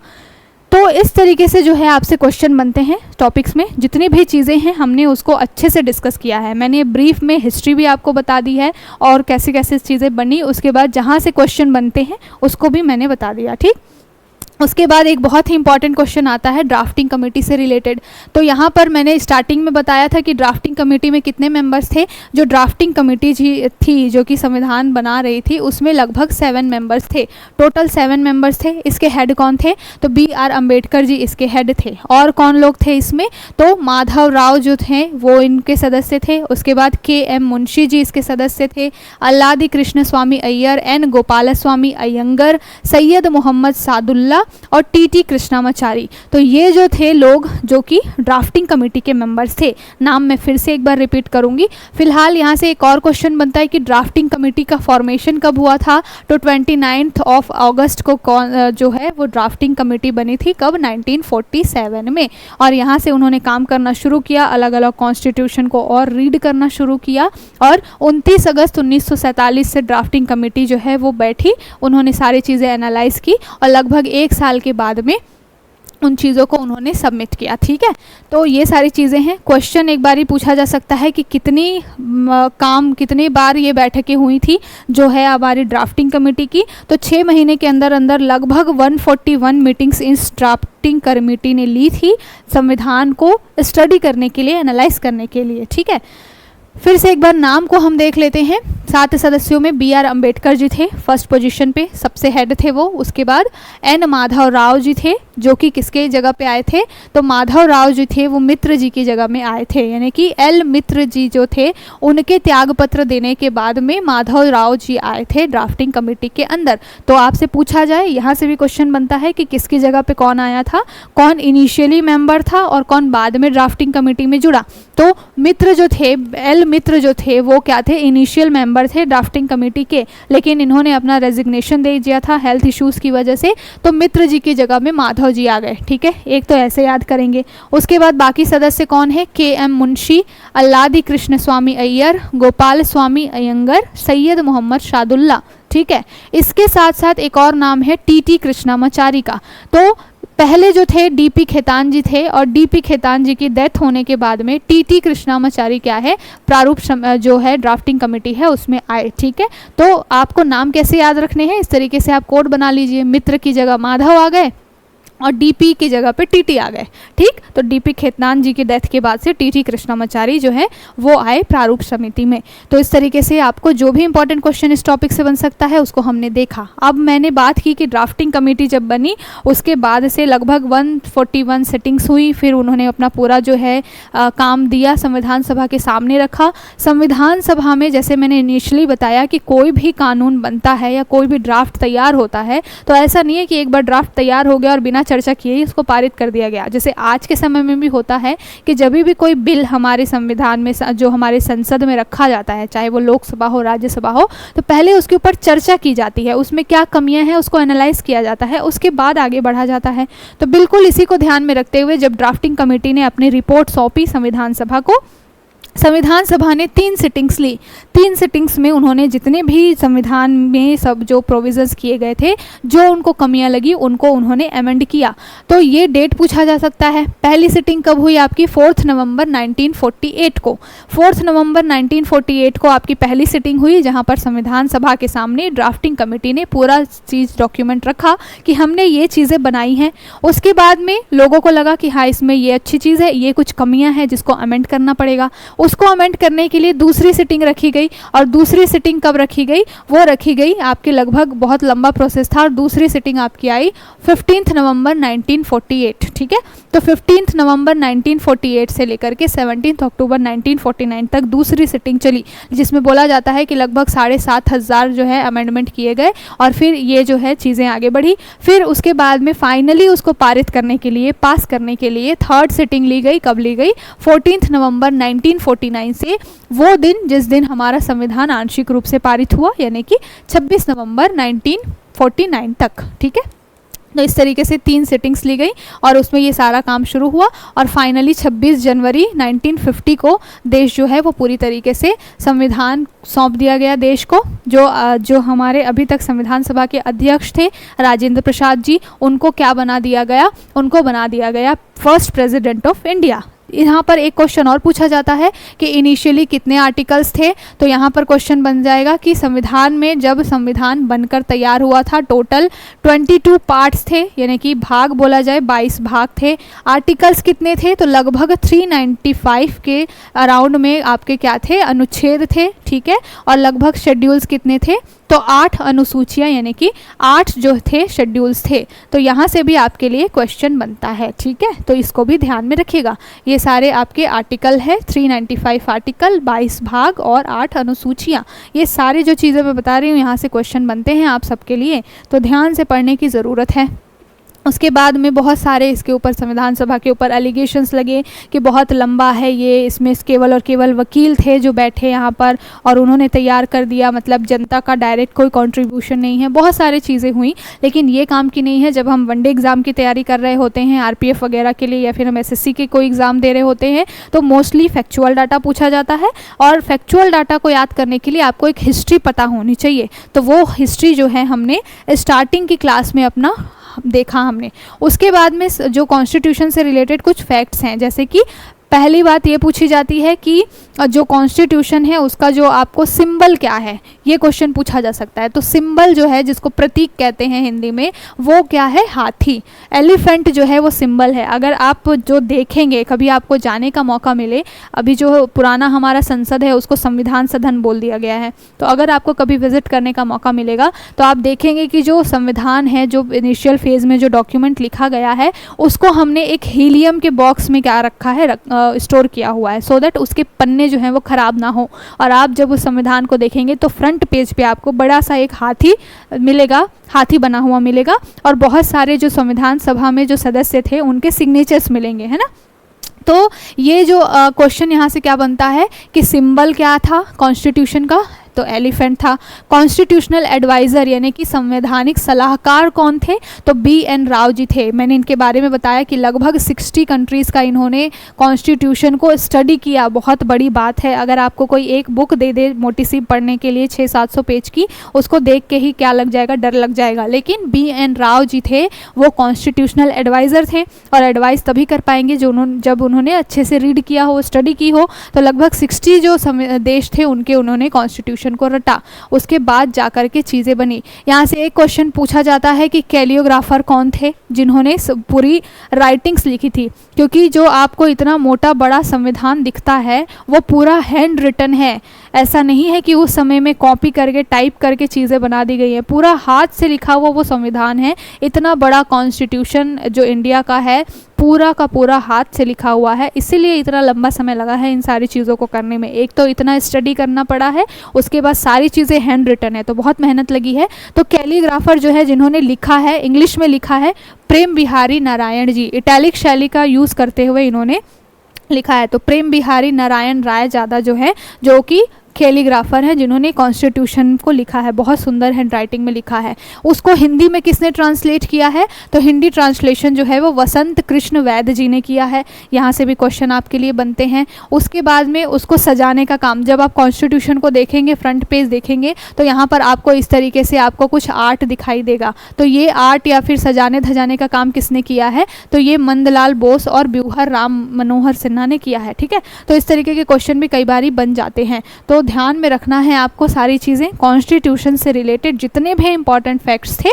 तो इस तरीके से जो है आपसे क्वेश्चन बनते हैं टॉपिक्स में। जितनी भी चीज़ें हैं हमने उसको अच्छे से डिस्कस किया है। मैंने ब्रीफ में हिस्ट्री भी आपको बता दी है और कैसे कैसे चीज़ें बनी, उसके बाद जहाँ से क्वेश्चन बनते हैं उसको भी मैंने बता दिया। ठीक, उसके बाद एक बहुत ही इंपॉर्टेंट क्वेश्चन आता है ड्राफ्टिंग कमेटी से रिलेटेड। तो यहाँ पर मैंने स्टार्टिंग में बताया था कि ड्राफ्टिंग कमेटी में कितने मेंबर्स थे। जो ड्राफ्टिंग कमेटी थी जो कि संविधान बना रही थी उसमें लगभग 7 मेंबर्स थे, टोटल 7 मेंबर्स थे। इसके हेड कौन थे, तो BR अम्बेडकर जी इसके हेड थे। और कौन लोग थे इसमें, तो माधव राव जो थे वो इनके सदस्य थे। उसके बाद KM मुंशी जी इसके सदस्य थे, अल्लादी कृष्ण स्वामी अय्यर, N गोपाल स्वामी अयंगर, सैयद मोहम्मद सादुल्ला और TT कृष्णामाचारी। तो ये जो थे लोग जो कि ड्राफ्टिंग कमेटी के मेंबर्स थे। नाम मैं फिर से एक बार रिपीट करूंगी। फिलहाल यहाँ से एक और क्वेश्चन बनता है कि ड्राफ्टिंग कमेटी का फॉर्मेशन कब हुआ था, तो 29 अगस्त को जो है वो ड्राफ्टिंग कमेटी बनी थी। कब, 1947 में। और यहाँ से उन्होंने काम करना शुरू किया, अलग अलग कॉन्स्टिट्यूशन को और रीड करना शुरू किया, और 29 अगस्त 1947 से ड्राफ्टिंग कमेटी जो है वो बैठी, उन्होंने सारी चीज़ें एनालाइज की और लगभग 1 साल के बाद में उन चीज़ों को उन्होंने सबमिट किया। ठीक है, तो ये सारी चीज़ें हैं। क्वेश्चन एक बार ही पूछा जा सकता है कि कितनी बार ये बैठकें हुई थी जो है हमारी ड्राफ्टिंग कमेटी की, तो 6 महीने के अंदर अंदर लगभग 141 मीटिंग्स इस ड्राफ्टिंग कमेटी ने ली थी संविधान को स्टडी करने के लिए, एनालाइज करने के लिए। ठीक है, फिर से एक बार नाम को हम देख लेते हैं। 7 सदस्यों में BR अम्बेडकर जी थे फर्स्ट पोजीशन पे, सबसे हेड थे वो। उसके बाद N माधव राव जी थे जो कि किसके जगह पे आए थे, तो माधव राव जी थे वो मित्र जी की जगह में आए थे, यानी कि L मित्र जी जो थे उनके त्यागपत्र देने के बाद में माधव राव जी आए थे ड्राफ्टिंग कमेटी के अंदर। तो आपसे पूछा जाए, यहाँ से भी क्वेश्चन बनता है कि किसकी जगह पे कौन आया था, कौन इनिशियली मेंबर था और कौन बाद में ड्राफ्टिंग कमेटी में जुड़ा। तो मित्र जो थे, L मित्र जो थे वो क्या थे, इनिशियल मेंबर थे ड्राफ्टिंग कमेटी के, लेकिन इन्होंने अपना रेजिग्नेशन दे दिया था हेल्थ इश्यूज़ की वजह से, तो मित्र जी की जगह में माधव जी आ गए। ठीक है, एक तो ऐसे याद करेंगे। उसके बाद बाकी सदस्य कौन है, KM मुंशी, अल्लादी कृष्ण स्वामी अय्यर, गोपाल स्वामी अयंगर, सैयद मोहम्मद सादुल्ला। ठीक है, इसके साथ साथ एक और नाम है TT कृष्णामाचारी का। तो पहले जो थे डीपी खेतान जी थे, और डीपी खेतान जी की डेथ होने के बाद में टीटी कृष्णामाचारी क्या है, प्रारूप जो है ड्राफ्टिंग कमेटी है उसमें आए। ठीक है, तो आपको नाम कैसे याद रखने हैं, इस तरीके से आप कोड बना लीजिए। मित्र की जगह माधव आ गए और डीपी की जगह पे टीटी आ गए। ठीक, तो डीपी खेतान जी की डेथ के बाद से टीटी कृष्णामाचारी जो है वो आए प्रारूप समिति में। तो इस तरीके से आपको जो भी इंपॉर्टेंट क्वेश्चन इस टॉपिक से बन सकता है उसको हमने देखा। अब मैंने बात की कि ड्राफ्टिंग कमेटी जब बनी उसके बाद से लगभग 141 सिटिंग्स हुई, फिर उन्होंने अपना पूरा जो है काम दिया, संविधान सभा के सामने रखा। संविधान सभा में जैसे मैंने इनिशियली बताया कि कोई भी कानून बनता है या कोई भी ड्राफ्ट तैयार होता है तो ऐसा नहीं है कि एक बार ड्राफ्ट तैयार हो गया और बिना चर्चा किए ही उसको पारित कर दिया गया। जैसे आज के समय में भी होता है कि जब भी कोई बिल हमारे संविधान में जो हमारे संसद में रखा जाता है, चाहे वो लोकसभा हो राज्यसभा हो, तो पहले उसके ऊपर चर्चा की जाती है, उसमें क्या कमियां हैं उसको एनालाइज किया जाता है, उसके बाद आगे बढ़ा जाता है। तो बिल्कुल इसी को ध्यान में रखते हुए जब ड्राफ्टिंग कमेटी ने अपनी रिपोर्ट सौंपी संविधान सभा को, संविधान सभा ने 3 सिटिंग्स ली। 3 सिटिंग्स में उन्होंने जितने भी संविधान में सब जो प्रोविजंस किए गए थे, जो उनको कमियां लगी उनको उन्होंने अमेंड किया। तो ये डेट पूछा जा सकता है। पहली सिटिंग कब हुई आपकी, 4 नवंबर 1948 को। 4 नवंबर 1948 को आपकी पहली सिटिंग हुई जहां पर संविधान सभा के सामने ड्राफ्टिंग कमेटी ने पूरा चीज़ डॉक्यूमेंट रखा कि हमने ये चीज़ें बनाई हैं। उसके बाद में लोगों को लगा कि हाँ इसमें ये अच्छी चीज़ है, ये कुछ कमियाँ हैं जिसको अमेंड करना पड़ेगा। उसको अमेंड करने के लिए दूसरी सिटिंग रखी गई, और दूसरी सिटिंग कब रखी गई, वो रखी गई आपके लगभग बहुत लंबा प्रोसेस था, और दूसरी सिटिंग आपकी आई 15 नवंबर 1948। ठीक है, तो 15 नवंबर 1948 से लेकर के 17 अक्टूबर 1949 तक दूसरी सिटिंग चली, जिसमें बोला जाता है कि लगभग 7,500 जो है अमेंडमेंट किए गए, और फिर ये जो है चीज़ें आगे बढ़ी। फिर उसके बाद में फाइनली उसको पारित करने के लिए, पास करने के लिए थर्ड सिटिंग ली गई। कब ली गई, 14 नवंबर 1949 से, वो दिन जिस दिन हमारा संविधान आंशिक रूप से पारित हुआ, यानी कि 26 नवंबर 1949 तक। ठीक है, तो इस तरीके से 3 सिटिंग्स ली गई और उसमें ये सारा काम शुरू हुआ, और फाइनली 26 जनवरी 1950 को देश जो है वो पूरी तरीके से संविधान सौंप दिया गया देश को। जो हमारे अभी तक संविधान सभा के अध्यक्ष थे राजेंद्र प्रसाद जी, उनको क्या बना दिया गया, उनको बना दिया गया फर्स्ट प्रेसिडेंट ऑफ इंडिया। यहाँ पर एक क्वेश्चन और पूछा जाता है कि इनिशियली कितने आर्टिकल्स थे, तो यहाँ पर क्वेश्चन बन जाएगा कि संविधान में जब संविधान बनकर तैयार हुआ था टोटल 22 पार्ट्स थे, यानी कि भाग बोला जाए 22 भाग थे। आर्टिकल्स कितने थे, तो लगभग 395 के अराउंड में आपके क्या थे, अनुच्छेद थे। ठीक है, और लगभग शेड्यूल्स कितने थे, तो 8 अनुसूचियाँ, यानी कि 8 जो थे शेड्यूल्स थे। तो यहाँ से भी आपके लिए क्वेश्चन बनता है। ठीक है, तो इसको भी ध्यान में रखिएगा। ये सारे आपके आर्टिकल है, 395 आर्टिकल, 22 भाग और 8 अनुसूचियाँ। ये सारे जो चीज़ें मैं बता रही हूँ यहाँ से क्वेश्चन बनते हैं आप सबके लिए, तो ध्यान से पढ़ने की ज़रूरत है। उसके बाद में बहुत सारे इसके ऊपर संविधान सभा के ऊपर एलिगेशंस लगे कि बहुत लंबा है ये, इसमें केवल और केवल वकील थे जो बैठे यहाँ पर और उन्होंने तैयार कर दिया, मतलब जनता का डायरेक्ट कोई कंट्रीब्यूशन नहीं है। बहुत सारी चीज़ें हुई, लेकिन ये काम की नहीं है। जब हम वनडे एग्ज़ाम की तैयारी कर रहे होते हैं आरपीएफ वगैरह के लिए, या फिर हम एसएससी के कोई एग्ज़ाम दे रहे होते हैं, तो मोस्टली फैक्चुअल डाटा पूछा जाता है, और फैक्चुअल डाटा को याद करने के लिए आपको एक हिस्ट्री पता होनी चाहिए। तो वो हिस्ट्री जो है हमने स्टार्टिंग की क्लास में अपना देखा हमने। उसके बाद में जो कॉन्स्टिट्यूशन से रिलेटेड कुछ फैक्ट्स हैं, जैसे कि पहली बात ये पूछी जाती है कि जो कॉन्स्टिट्यूशन है उसका जो आपको सिंबल क्या है, ये क्वेश्चन पूछा जा सकता है। तो सिंबल जो है, जिसको प्रतीक कहते हैं हिंदी में, वो क्या है, हाथी, एलिफेंट जो है वो सिंबल है। अगर आप जो देखेंगे, कभी आपको जाने का मौका मिले, अभी जो पुराना हमारा संसद है उसको संविधान सदन बोल दिया गया है, तो अगर आपको कभी विजिट करने का मौका मिलेगा तो आप देखेंगे कि जो संविधान है, जो इनिशियल फेज़ में जो डॉक्यूमेंट लिखा गया है, उसको हमने एक हीलियम के बॉक्स में क्या रखा है, स्टोर किया हुआ है, सो दैट उसके पन्ने जो हैं वो ख़राब ना हो। और आप जब उस संविधान को देखेंगे तो फ्रंट पेज पे आपको बड़ा सा एक हाथी मिलेगा, हाथी बना हुआ मिलेगा, और बहुत सारे जो संविधान सभा में जो सदस्य थे उनके सिग्नेचर्स मिलेंगे, है ना। तो ये जो क्वेश्चन यहाँ से क्या बनता है कि सिंबल क्या था कॉन्स्टिट्यूशन का, तो एलिफेंट था। कॉन्स्टिट्यूशनल एडवाइज़र यानी कि संवैधानिक सलाहकार कौन थे? तो BN राव जी थे। मैंने इनके बारे में बताया कि लगभग 60 कंट्रीज़ का इन्होंने कॉन्स्टिट्यूशन को स्टडी किया। बहुत बड़ी बात है, अगर आपको कोई एक बुक दे दे मोटी सी पढ़ने के लिए 600-700 पेज की, उसको देख के ही क्या लग जाएगा, डर लग जाएगा। लेकिन BN राव जी थे, वो कॉन्स्टिट्यूशनल एडवाइज़र थे और एडवाइस तभी कर पाएंगे जब उन्होंने अच्छे से रीड किया हो, स्टडी की हो। तो लगभग 60 जो देश थे उन्होंने कॉन्स्टिट्यूशन को रटा, उसके बाद जा कर के चीज़ें बनी। यहाँ से एक क्वेश्चन पूछा जाता है कि कैलियोग्राफर कौन थे जिन्होंने पूरी राइटिंग्स लिखी थी, क्योंकि जो आपको इतना मोटा बड़ा संविधान दिखता है वो पूरा हैंड रिटन है। ऐसा नहीं है कि उस समय में कॉपी करके टाइप करके चीज़ें बना दी गई हैं, पूरा हाथ से लिखा हुआ वो संविधान है। इतना बड़ा कॉन्स्टिट्यूशन जो इंडिया का है, पूरा का पूरा हाथ से लिखा हुआ है, इसीलिए इतना लंबा समय लगा है इन सारी चीज़ों को करने में। एक तो इतना स्टडी करना पड़ा है, उसके बाद सारी चीज़ें हैंड रिटन है, तो बहुत मेहनत लगी है। तो कैलीग्राफर जो है जिन्होंने लिखा है, इंग्लिश में लिखा है, प्रेम बिहारी नारायण जी। इटैलिक शैली का यूज़ करते हुए इन्होंने लिखा है। तो प्रेम बिहारी नारायण राय ज़्यादा जो है, जो कि कैलीग्राफर हैं जिन्होंने कॉन्स्टिट्यूशन को लिखा है, बहुत सुंदर हैंड राइटिंग में लिखा है। उसको हिंदी में किसने ट्रांसलेट किया है? तो हिंदी ट्रांसलेशन जो है वो वसंत कृष्ण वैद्य जी ने किया है। यहाँ से भी क्वेश्चन आपके लिए बनते हैं। उसके बाद में उसको सजाने का काम, जब आप कॉन्स्टिट्यूशन को देखेंगे, फ्रंट पेज देखेंगे, तो यहाँ पर आपको इस तरीके से आपको कुछ आर्ट दिखाई देगा। तो ये आर्ट या फिर सजाने धजाने का काम किसने किया है? तो ये मंदलाल बोस और ब्यूहर राम मनोहर सिन्हा ने किया है। ठीक है, तो इस तरीके के क्वेश्चन भी कई बार बन जाते हैं, तो ध्यान में रखना है आपको सारी चीज़ें। कॉन्स्टिट्यूशन से रिलेटेड जितने भी इंपॉर्टेंट फैक्ट्स थे,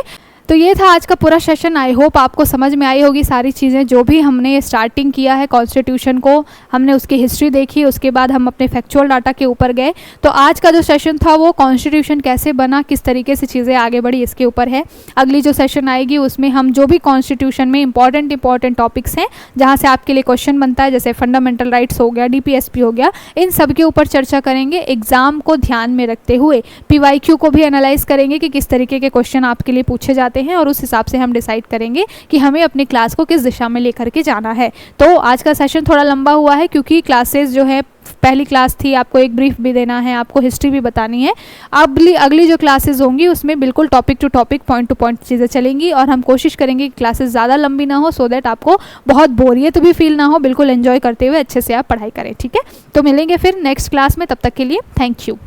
तो ये था आज का पूरा सेशन। आई होप आपको समझ में आई होगी सारी चीज़ें, जो भी हमने स्टार्टिंग किया है कॉन्स्टिट्यूशन को, हमने उसकी हिस्ट्री देखी, उसके बाद हम अपने फैक्चुअल डाटा के ऊपर गए। तो आज का जो सेशन था वो कॉन्स्टिट्यूशन कैसे बना, किस तरीके से चीज़ें आगे बढ़ी, इसके ऊपर है। अगली जो सेशन आएगी उसमें हम जो भी कॉन्स्टिट्यूशन में इंपॉर्टेंट टॉपिक्स हैं जहाँ से आपके लिए क्वेश्चन बनता है, जैसे फंडामेंटल राइट्स हो गया, DPSP हो गया, इन सब के ऊपर चर्चा करेंगे। एग्जाम को ध्यान में रखते हुए PYQ को भी एनालाइज करेंगे कि किस तरीके के क्वेश्चन आपके लिए पूछे जाते हैं, और उस हिसाब से हम डिसाइड करेंगे कि हमें अपनी क्लास को किस दिशा में लेकर के जाना है। तो आज का सेशन थोड़ा लंबा हुआ है क्योंकि क्लासेस जो है, पहली क्लास थी, आपको एक ब्रीफ भी देना है, आपको हिस्ट्री भी बतानी है। अगली जो क्लासेस होंगी उसमें बिल्कुल topic to topic, point to point चीज़ें चलेंगी, और हम कोशिश करेंगे कि क्लासेस ज़्यादा लंबी ना हो, सो दैट आपको बहुत बोरियत भी फील ना हो, बिल्कुल एंजॉय करते हुए अच्छे से आप पढ़ाई करें। ठीक है, तो मिलेंगे फिर नेक्स्ट क्लास में, तब तक के लिए थैंक यू।